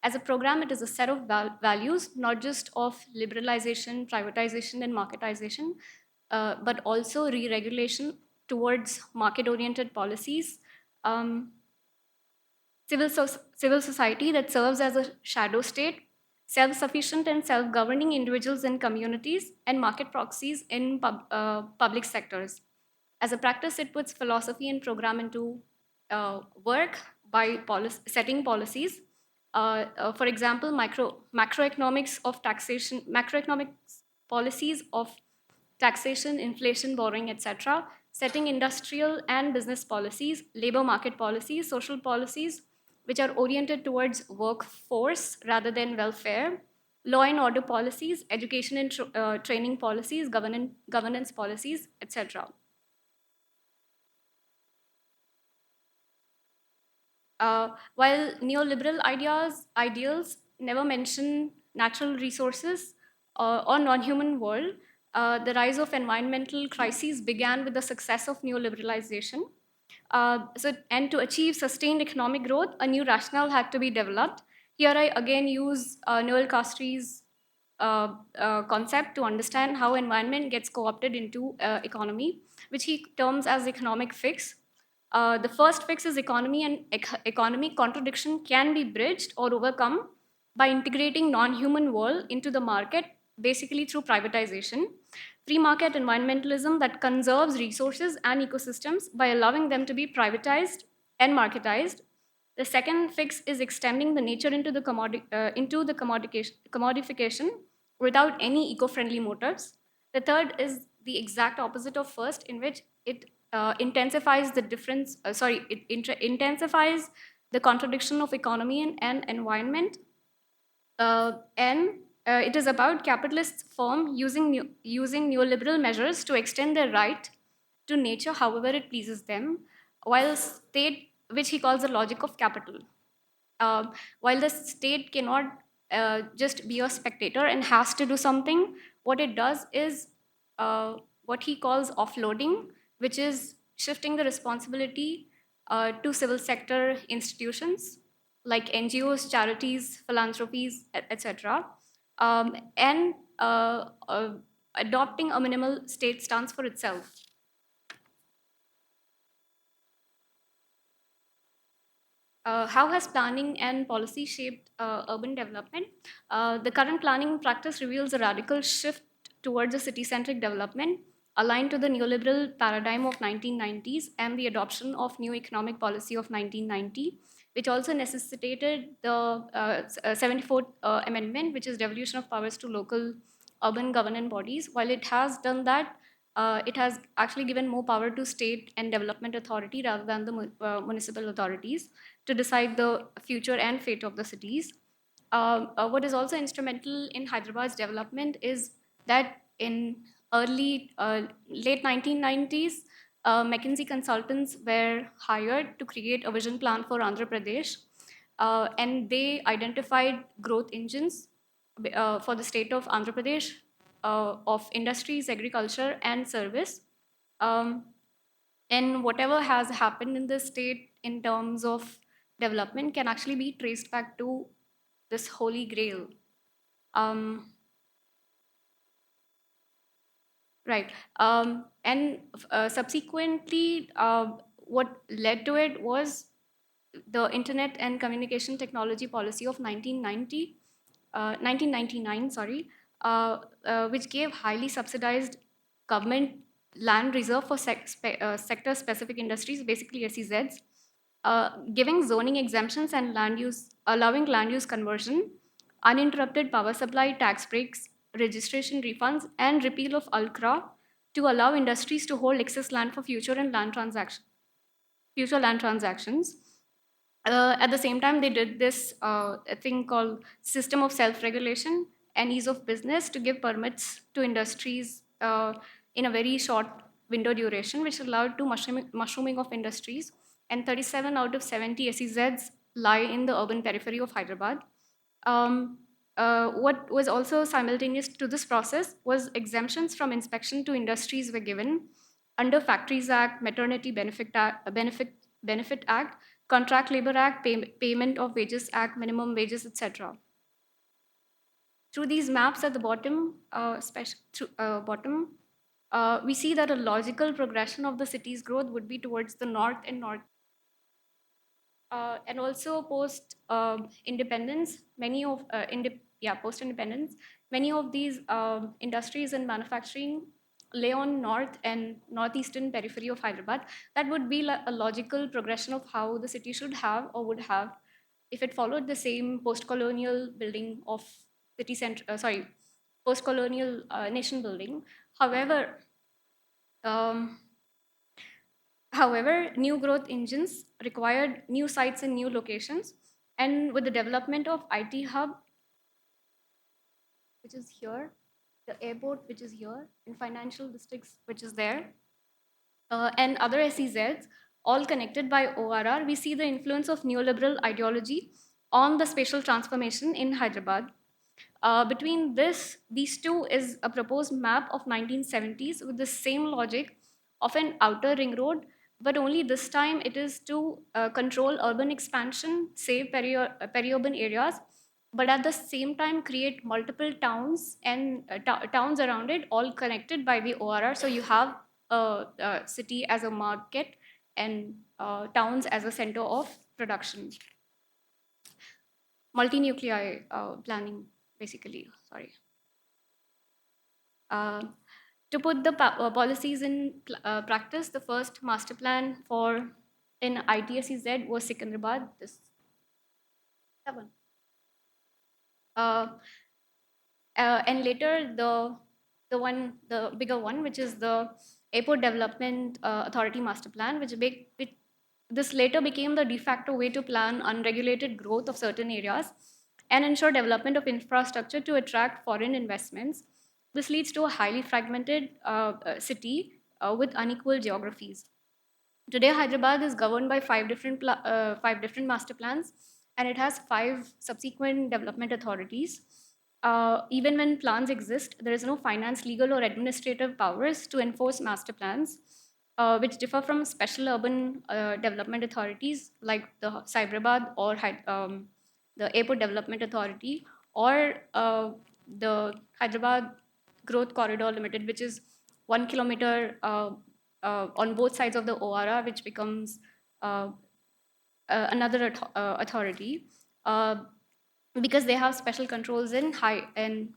As a program, it is a set of values, not just of liberalization, privatization, and marketization, but also re regulation towards market oriented policies, um, civil society that serves as a shadow state, self sufficient and self governing individuals and communities, and market proxies in public sectors. As a practice, it puts philosophy and program into work by setting policies. For example, macroeconomics of taxation, macroeconomic policies of taxation, inflation, borrowing, etc., setting industrial and business policies, labor market policies, social policies, which are oriented towards workforce rather than welfare, law and order policies, education and training policies, governance policies, etc. While neoliberal ideals never mention natural resources or non-human world, the rise of environmental crises began with the success of neoliberalization. And to achieve sustained economic growth, a new rationale had to be developed. Here I again use Noel Castrie's concept to understand how environment gets co-opted into economy, which he terms as economic fix. The first fix is economy, and economy contradiction can be bridged or overcome by integrating non-human world into the market, basically through privatization. Free market environmentalism that conserves resources and ecosystems by allowing them to be privatized and marketized. The second fix is extending the nature into the commodification without any eco-friendly motives. The third is the exact opposite of first, in which it intensifies the difference. Intensifies the contradiction of economy and environment, and it is about capitalists firm using neoliberal measures to extend their right to nature however it pleases them, while state, which he calls the logic of capital. While the state cannot just be a spectator and has to do something, what it does is what he calls offloading, which is shifting the responsibility to civil sector institutions like NGOs, charities, philanthropies, etc., and adopting a minimal state stance for itself. How has planning and policy shaped urban development? The current planning practice reveals a radical shift towards a city-centric development aligned to the neoliberal paradigm of 1990s and the adoption of new economic policy of 1990, which also necessitated the 74th Amendment, which is devolution of powers to local urban governance bodies. While it has done that, it has actually given more power to state and development authority rather than the municipal authorities to decide the future and fate of the cities. What is also instrumental in Hyderabad's development is that in late 1990s, McKinsey consultants were hired to create a vision plan for Andhra Pradesh, and they identified growth engines for the state of Andhra Pradesh of industries, agriculture, and service. Um, and whatever has happened in the state in terms of development can actually be traced back to this holy grail. Um, right. And subsequently, what led to it was the Internet and Communication Technology Policy of 1999, sorry, which gave highly subsidized government land reserve for sector-specific industries, basically SEZs, giving zoning exemptions and allowing land use conversion, uninterrupted power supply tax breaks, registration refunds, and repeal of ULCRA to allow industries to hold excess land for future land transactions. At the same time, they did this a thing called system of self-regulation and ease of business to give permits to industries in a very short window duration, which allowed to mushrooming of industries. And 37 out of 70 SEZs lie in the urban periphery of Hyderabad. What was also simultaneous to this process was exemptions from inspection to industries were given under Factories Act, Maternity Benefit Act, Contract Labor Act, Payment of Wages Act, Minimum Wages, etc. Through these maps at the bottom, we see that a logical progression of the city's growth would be towards the north and north. And also post independence, post independence, many of these industries and manufacturing lay on north and northeastern periphery of Hyderabad. That would be a logical progression of how the city should have or would have if it followed the same post-colonial building of city center. Post-colonial nation building. However, um, However, new growth engines required new sites and new locations. And with the development of IT hub, which is here, the airport, which is here, and financial districts, which is there, and other SEZs, all connected by ORR, we see the influence of neoliberal ideology on the spatial transformation in Hyderabad. Between these two is a proposed map of 1970s with the same logic of an outer ring road, but only this time it is to control urban expansion, save peri-urban areas, but at the same time create multiple towns and towns around it, all connected by the ORR. So you have a city as a market and towns as a center of production. Multi-nuclei planning, basically, sorry. To put the policies in practice, the first master plan for in ITSEZ was Secunderabad. This that one. And later the bigger one, which is the Airport Development Authority Master Plan, this later became the de facto way to plan unregulated growth of certain areas and ensure development of infrastructure to attract foreign investments. This leads to a highly fragmented city with unequal geographies. Today, Hyderabad is governed by five different master plans, and it has 5 subsequent development authorities. Even when plans exist, there is no finance, legal, or administrative powers to enforce master plans, which differ from special urban development authorities like the Cyberabad or the Airport Development Authority or the Hyderabad Growth Corridor Limited, which is 1 kilometer on both sides of the ORR, which becomes another authority. Because they have special controls in high and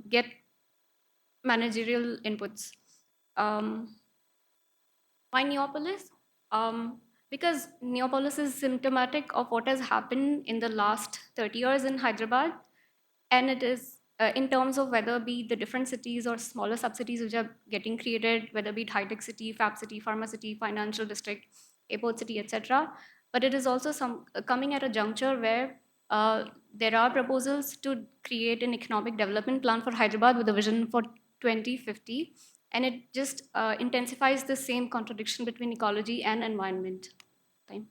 get managerial inputs. Why Neopolis? Because Neopolis is symptomatic of what has happened in the last 30 years in Hyderabad, and it is in terms of whether be the different cities or smaller sub-cities which are getting created, whether be it high-tech city, fab city, pharma city, financial district, airport city, etc. But it is also coming at a juncture where there are proposals to create an economic development plan for Hyderabad with a vision for 2050, and it just intensifies the same contradiction between ecology and environment. Time.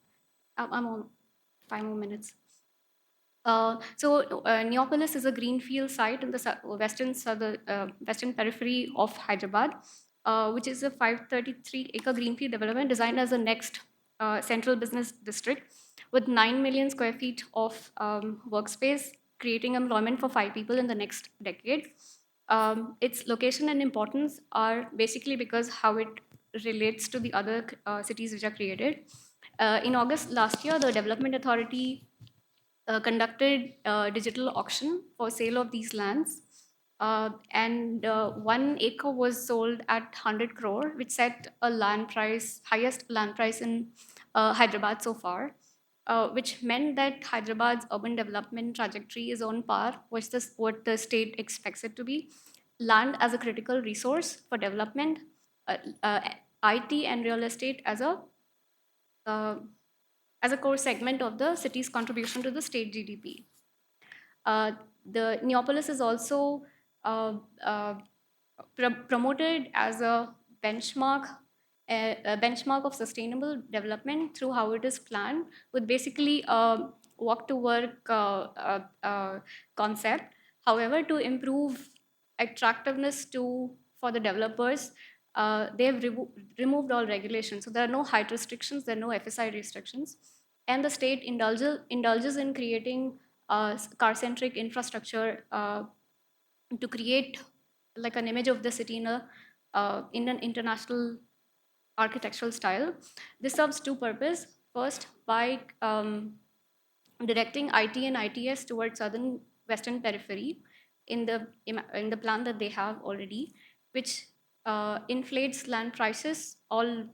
I'm on 5 more minutes. Neopolis is a greenfield site in the western periphery of Hyderabad, which is a 533-acre greenfield development designed as a next central business district with 9 million square feet of workspace, creating employment for 5 people in the next decade. Its location and importance are basically because how it relates to the other cities which are created. In August last year, the Development Authority conducted a digital auction for sale of these lands. and 1 acre was sold at 100 crore, which set a land price, highest land price in Hyderabad so far, which meant that Hyderabad's urban development trajectory is on par with what the state expects it to be. Land as a critical resource for development, uh, uh, IT and real estate uh, as a core segment of the city's contribution to the state GDP. Uh, the Neopolis is also uh, uh, promoted as benchmark, a benchmark of sustainable development through how it is planned, with basically a walk to work concept. However, to improve attractiveness to for the developers, they have removed all regulations. So there are no height restrictions, there are no FSI restrictions, and the state indulges in creating car-centric infrastructure to create like an image of the city in an international architectural style. This serves two purposes. First, by directing IT and ITS towards southern western periphery in the plan that they have already, which inflates land prices all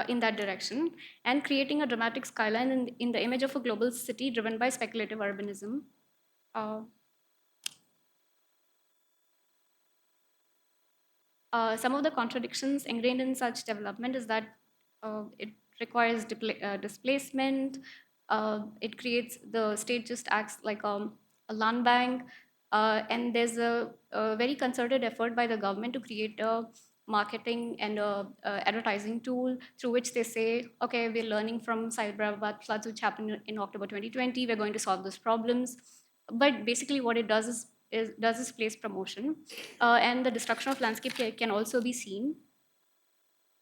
in that direction, and creating a dramatic skyline in the image of a global city driven by speculative urbanism. Uh, some of the contradictions ingrained in such development is that it requires displacement. It creates the state just acts like a land bank, and there's a very concerted effort by the government to create a marketing and advertising tool through which they say, okay, we're learning from Cyberabad floods which happened in October 2020. We're going to solve those problems. But basically, what it does is place promotion, and the destruction of landscape can also be seen.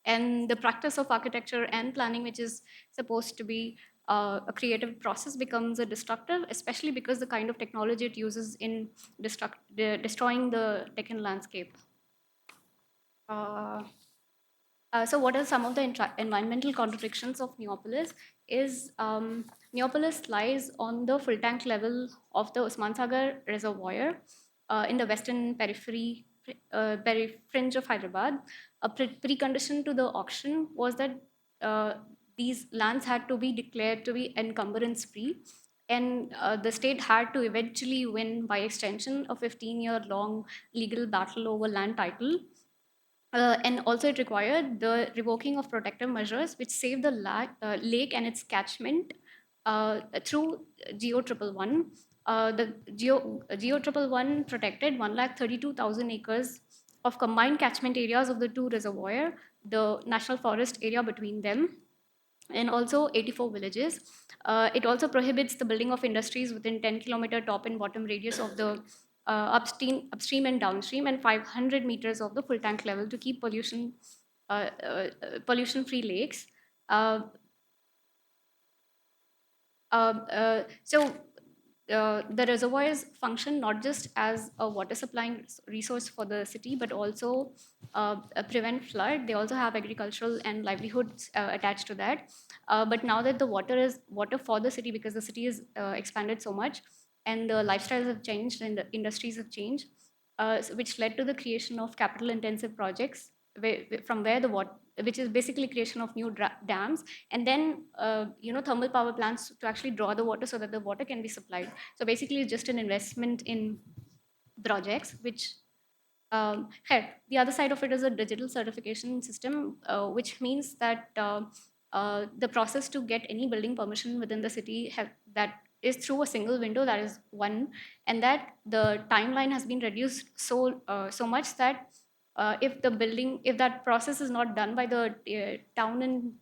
And the practice of architecture and planning, which is supposed to be a creative process, becomes a destructive, especially because the kind of technology it uses in destroying the Deccan landscape. Uh, so what are some of the environmental contradictions of Neopolis? Is Neopolis lies on the full tank level of the Usman Sagar Reservoir in the western fringe of Hyderabad. A precondition to the auction was that uh, these lands had to be declared to be encumbrance free, and the state had to eventually win, by extension, a 15-year-long legal battle over land title. And also, it required the revoking of protective measures which save the lake and its catchment through Geo Triple One. The Geo Triple One protected 132,000 acres of combined catchment areas of the two reservoir, the national forest area between them, and also 84 villages. It also prohibits the building of industries within 10-kilometer top and bottom radius of the upstream and downstream, and 500 meters of the full tank level to keep pollution-free lakes. Uh, so the reservoirs function not just as a water supplying resource for the city, but also prevent flood. They also have agricultural and livelihoods attached to that. But now that the water is water for the city, because the city is expanded so much, and the lifestyles have changed and the industries have changed, which led to the creation of capital intensive projects from where the water, which is basically creation of new dams, and then thermal power plants to actually draw the water so that the water can be supplied. So basically, it's just an investment in projects which the other side of it is a digital certification system, which means that the process to get any building permission within the city that is through a single window, that is one, and that the timeline has been reduced so much that if that process is not done by the town and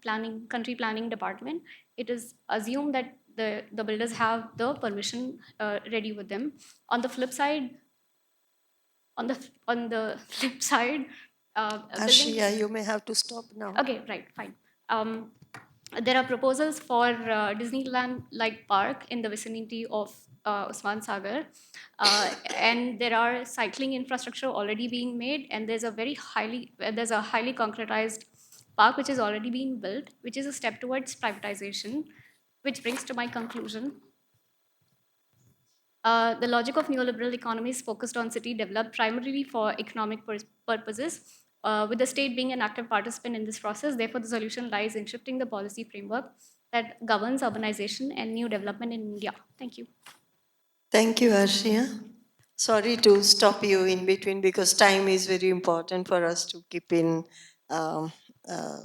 country planning department, it is assumed that the builders have the permission ready with them. On the flip side, on the flip side, building. Ashia, you may have to stop now. Okay, right, fine. There are proposals for Disneyland-like park in the vicinity of Usman Sagar, and there are cycling infrastructure already being made, and there's a highly concretized park which is already being built, which is a step towards privatization, which brings to my conclusion. The logic of neoliberal economy is focused on city developed primarily for economic purposes, with the state being an active participant in this process. Therefore, the solution lies in shifting the policy framework that governs urbanization and new development in India. Thank you. Thank you, Arshia. Sorry to stop you in between because time is very important for us to keep in um, uh,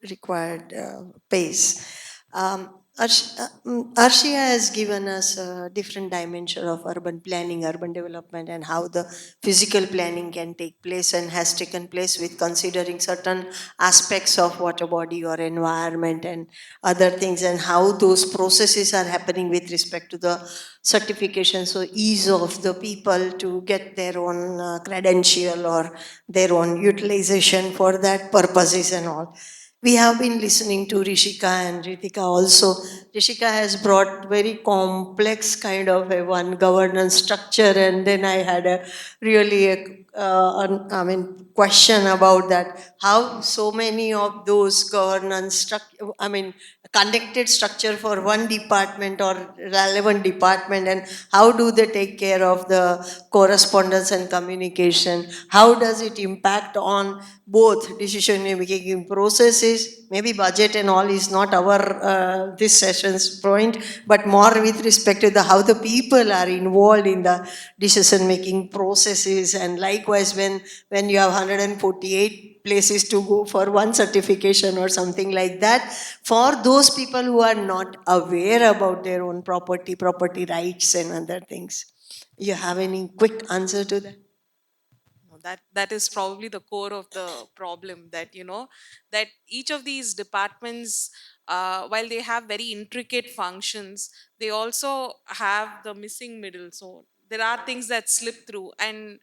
required pace. Arshia has given us a different dimension of urban planning, urban development, and how the physical planning can take place and has taken place with considering certain aspects of water body or environment and other things, and how those processes are happening with respect to the certification. So, ease of the people to get their own credential or their own utilization for that purposes and all. We have been listening to Rishika and Ritika also. Rishika has brought very complex kind of a one governance structure, and then I had a really question about that. How so many of those governance structure, connected structure for one department or relevant department, and how do they take care of the correspondence and communication? How does it impact on both decision making processes? Maybe budget and all is not our this session's point, but more with respect to the how the people are involved in the decision making processes. And likewise, when you have 148 places to go for one certification or something like that, for those people who are not aware about their own property rights and other things, you have any quick answer to that? No, that is probably the core of the problem, that that each of these departments, while they have very intricate functions, they also have the missing middle. So there are things that slip through, and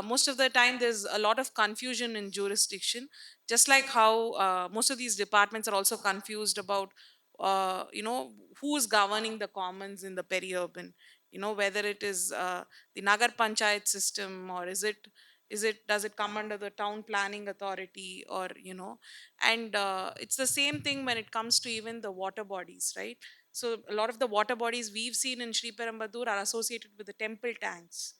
most of the time there's a lot of confusion in jurisdiction, just like how most of these departments are also confused about who's governing the commons in the peri-urban, whether it is the nagar panchayat system, or does it come under the town planning authority, or and it's the same thing when it comes to even the water bodies, right? So a lot of the water bodies we've seen in Sri Perumbadur are associated with the temple tanks,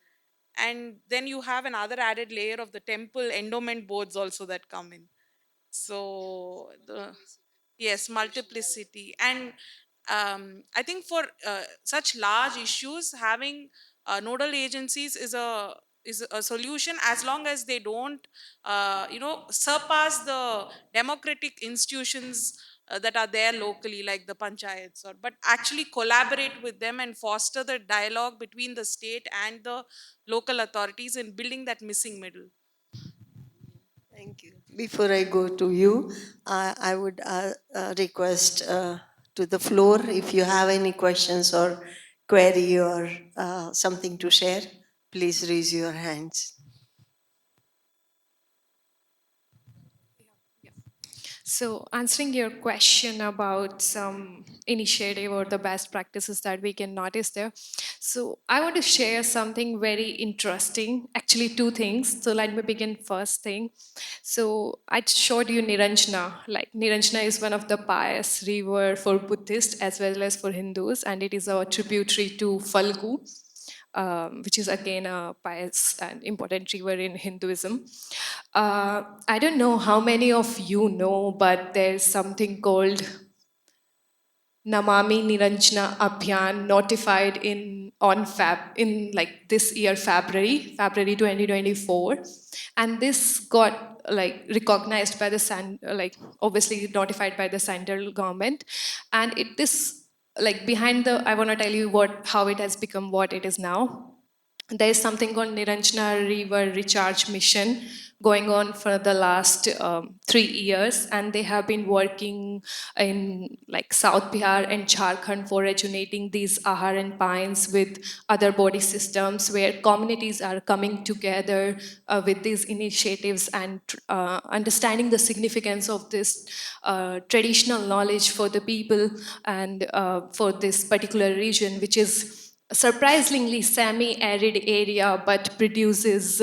and then you have another added layer of the temple endowment boards also that come in. So the yes, multiplicity. And I think for such large issues, having nodal agencies is a solution, as long as they don't surpass the democratic institutions that are there locally, like the panchayats, or but actually collaborate with them and foster the dialogue between the state and the local authorities in building that missing middle. Thank you. Before I go to you, I would request to the floor, if you have any questions or query or something to share, please raise your hands. So, answering your question about some initiative or the best practices that we can notice there. So, I want to share something very interesting. Actually, two things. So, let me begin first thing. So, I showed you Niranjana. Like, Niranjana is one of the pious river for Buddhists as well as for Hindus, and it is a tributary to Falgu, which is again a pious and important river in Hinduism. I don't know how many of you know, but there's something called Namami Niranjana Abhiyan notified in like this year February 2024, and this got like recognized by the like obviously notified by the central government, and it this like behind the I want to tell you what how it has become what it is now. There is something called Niranjana River Recharge Mission going on for the last 3 years, and they have been working in like South Bihar and Jharkhand for originating these ahar and pines with other body systems, where communities are coming together with these initiatives and understanding the significance of this traditional knowledge for the people and for this particular region, which is surprisingly semi-arid area but produces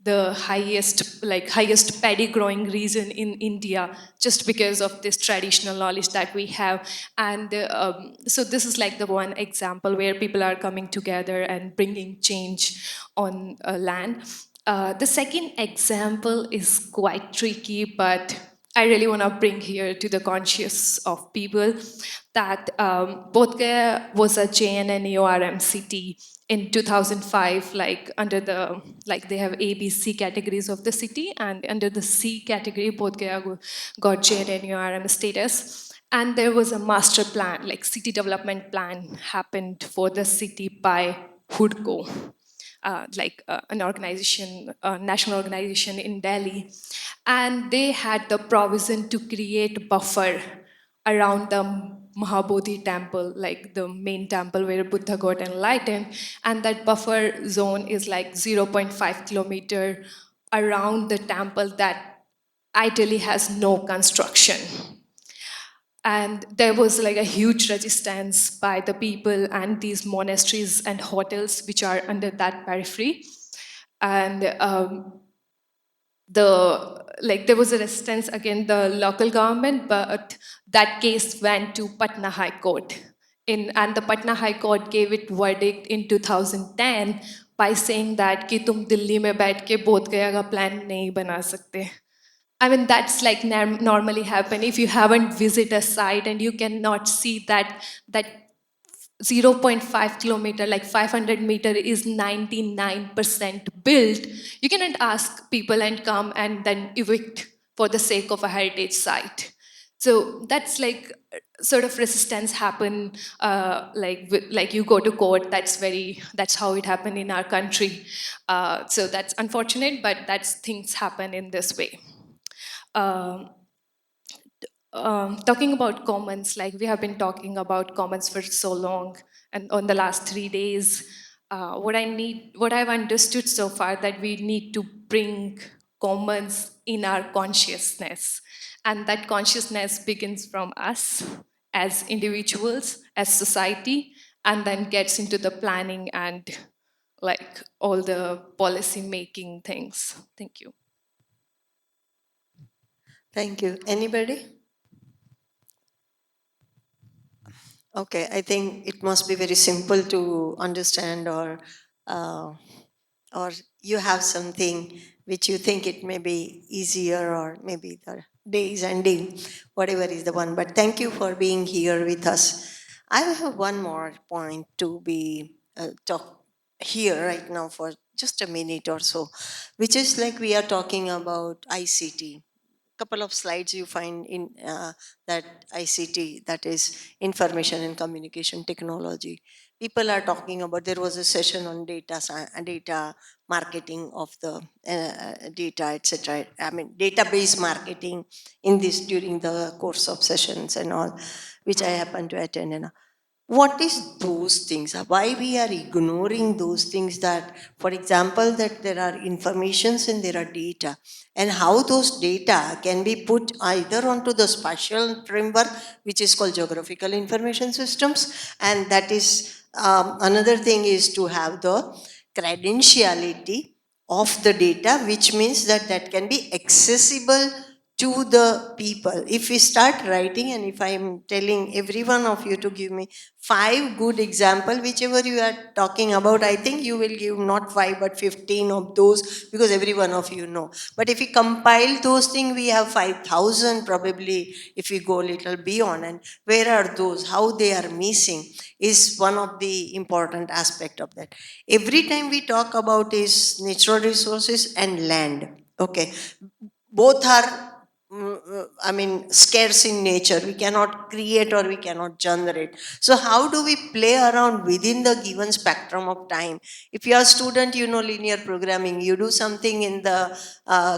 the highest paddy growing region in India, just because of this traditional knowledge that we have. And so this is like the one example where people are coming together and bringing change on land. The second example is quite tricky, but I really want to bring here to the conscious of people that Bodh Gaya was a JNNURM city in 2005, like under the, like they have A, B, C categories of the city, and under the C category, Bodh Gaya got JNNURM status. And there was a master plan, like city development plan happened for the city by HUDCO, an organization, a national organization in Delhi. And they had the provision to create buffer around the Mahabodhi temple, like the main temple where Buddha got enlightened. And that buffer zone is like 0.5 kilometer around the temple that ideally has no construction. And there was like a huge resistance by the people and these monasteries and hotels which are under that periphery. And there was a resistance against the local government, but that case went to Patna High Court. And the Patna High Court gave it verdict in 2010 by saying that कि तुम दिल्ली में बैठ के बोध गया का plan नहीं बना सकते. I mean, that's like normally happen if you haven't visited a site and you cannot see that 0.5 kilometer, like 500 meter, is 99% built. You cannot ask people and come and then evict for the sake of a heritage site. So that's like sort of resistance happen, like you go to court. That's how it happened in our country. So that's unfortunate, but that's things happen in this way. Um, Talking about commons, like we have been talking about commons for so long, and on the last 3 days, what I've understood so far, that we need to bring commons in our consciousness, and that consciousness begins from us as individuals, as society, and then gets into the planning and like all the policy making things. Thank you. Thank you. Anybody? Okay, I think it must be very simple to understand, uh, or you have something which you think it may be easier, or maybe the day is ending, whatever is the one. But thank you for being here with us. I have one more point to be talk here right now for just a minute or so, which is like we are talking about ICT. Couple of slides you find in that ICT, that is information and communication technology. People are talking about, there was a session on data marketing of the data, etc. I mean, database marketing in this during the course of sessions and all, which I happened to attend. And what is those things, why we are ignoring those things, that for example that there are informations and there are data, and how those data can be put either onto the spatial framework, which is called geographical information systems, and that is another thing is to have the credentiality of the data, which means that that can be accessible to the people. If we start writing, and if I am telling every one of you to give me 5 good example, whichever you are talking about, I think you will give not 5 but 15 of those, because every one of you know. But if we compile those things, we have 5,000 probably, if we go a little beyond. And where are those, how they are missing, is one of the important aspect of that. Every time we talk about is natural resources and land. Okay, both are I mean, scarce in nature. We cannot create or we cannot generate. So how do we play around within the given spectrum of time? If you are a student, you know linear programming, you do something in the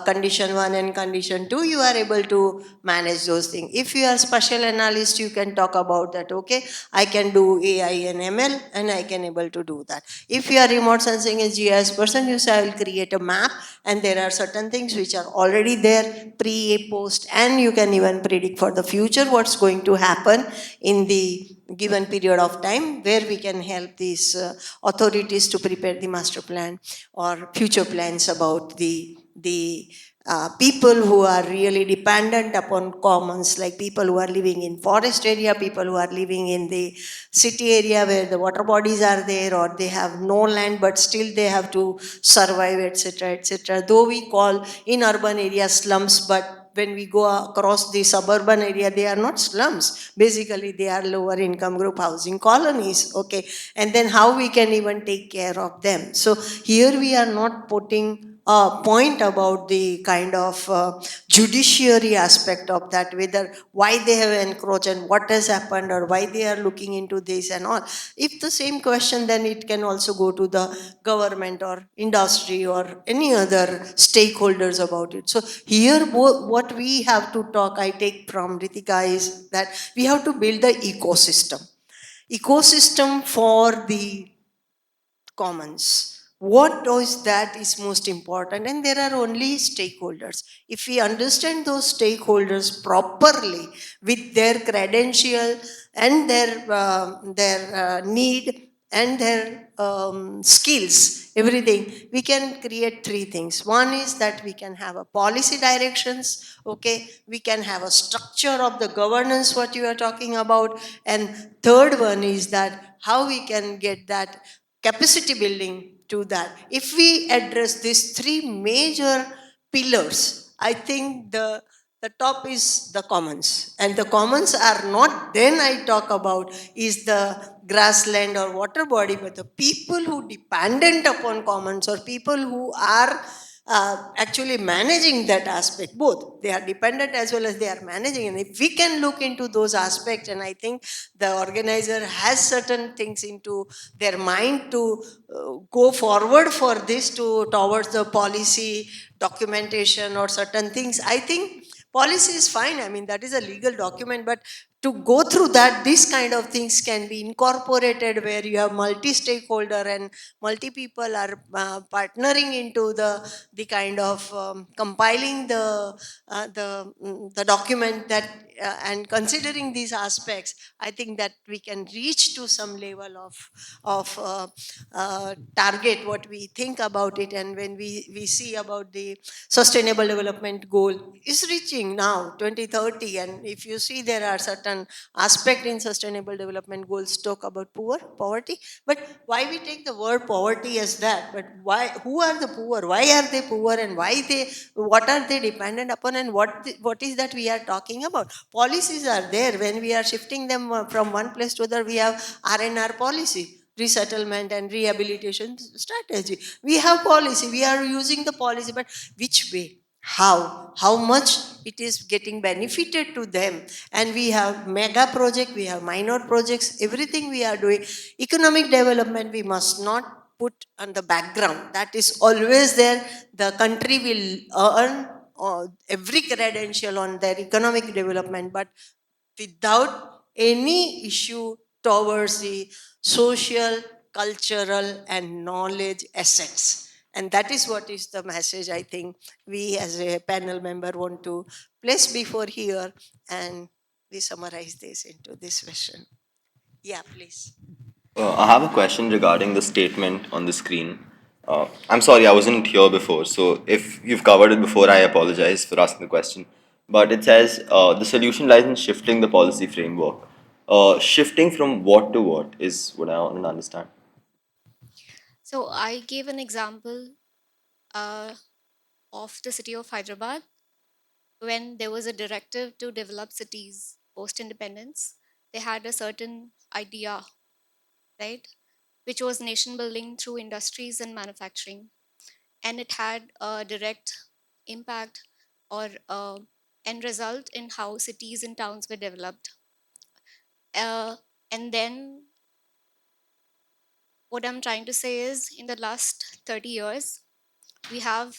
condition 1 and condition 2, you are able to manage those things. If you are special analyst, you can talk about that. Okay, I can do AI and ML and I can able to do that. If you are remote sensing and GIS person, you say I will create a map, and there are certain things which are already there, pre, post, and you can even predict for the future what's going to happen in the given period of time, where we can help these authorities to prepare the master plan or future plans about the people who are really dependent upon commons, like people who are living in forest area, people who are living in the city area where the water bodies are there, or they have no land but still they have to survive, etc., etc. Though we call in urban areas slums, but when we go across the suburban area, they are not slums. Basically, they are lower income group housing colonies. Okay, and then how we can even take care of them? So here we are not putting a point about the kind of judiciary aspect of that, whether why they have encroached and what has happened, or why they are looking into this and all. If the same question, then it can also go to the government or industry or any other stakeholders about it. So here what we have to talk, I take from Ritika, is that we have to build the ecosystem for the commons. What is that is most important, and there are only stakeholders. If we understand those stakeholders properly with their credential and their need and their skills, everything, we can create three things. One is that we can have a policy directions, okay, we can have a structure of the governance, what you are talking about, and third one is that how we can get that capacity building to that. If we address these three major pillars, I think the top is the commons, and the commons are not, then I talk about is the grassland or water body, but the people who dependent upon commons, or people who are actually managing that aspect. Both they are dependent as well as they are managing, and if we can look into those aspects, and I think the organizer has certain things into their mind to go forward for this, to towards the policy documentation or certain things. I think policy is fine, I mean that is a legal document, but to go through that, these kind of things can be incorporated where you have multi stakeholder and multi people are partnering into the kind of compiling the document that and considering these aspects, I think that we can reach to some level of target what we think about it. And when we see about the sustainable development goal is reaching now 2030, and if you see there are certain aspect in sustainable development goals talk about poverty, but why we take the word poverty as that, but why, who are the poor, why are they poor, and why they, what are they dependent upon, and what is that we are talking about? Policies are there. When we are shifting them from one place to other, we have RNR policy, resettlement and rehabilitation strategy. We have policy, we are using the policy, but which way, how much it is getting benefited to them? And we have mega project, we have minor projects, everything we are doing. Economic development we must not put on the background, that is always there. The country will earn every credential on their economic development, but without any issue towards the social, cultural, and knowledge assets. And that is what is the message I think we as a panel member want to place before here, and we summarize this into this session. Yeah, please. I have a question regarding the statement on the screen. I'm sorry, I wasn't here before, so if you've covered it before, I apologize for asking the question. But it says the solution lies in shifting the policy framework. Shifting from what to what is what I want to understand. So I gave an example uh, of the city of Hyderabad when there was a directive to develop cities post independence. They had a certain idea, right, which was nation building through industries and manufacturing, and it had a direct impact or end result in how cities and towns were developed. And then what I'm trying to say is, in the last 30 years, we have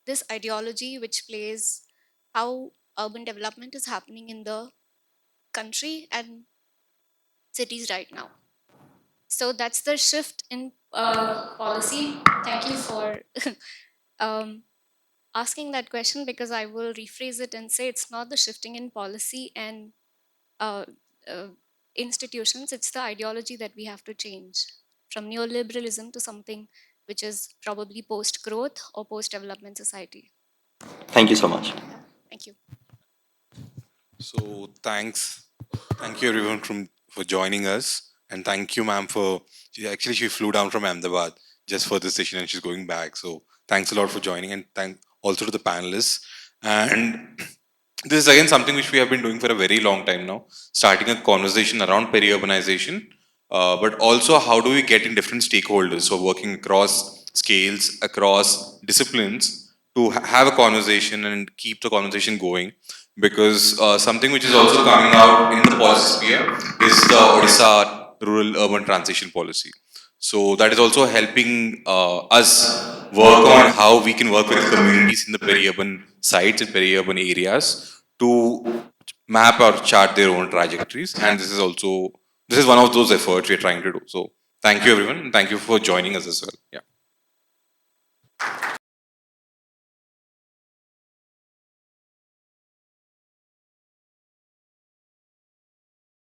this ideology which plays how urban development is happening in the country and cities right now. So that's the shift in policy. Thank you for um, asking that question because I will rephrase it and say it's not the shifting in policy and uh, uh, institutions, it's the ideology that we have to change from neoliberalism to something which is probably post growth or post development society. Thank you so much. Thank you. So thank you everyone for joining us, and thank you, ma'am, for she flew down from Ahmedabad just for this session, and she's going back. So thanks a lot for joining, and thank also to the panelists. And this is again something which we have been doing for a very long time now, starting a conversation around peri-urbanization, but also how do we get in different stakeholders, so working across scales, across disciplines, to have a conversation and keep the conversation going. Because something which is also coming out in the policy sphere is the Odisha rural urban transition policy. So that is also helping us work on how we can work with communities in the peri-urban sites and peri-urban areas to map or chart their own trajectories. And this is one of those efforts we're trying to do. So thank you everyone, and thank you for joining us as well. Yeah.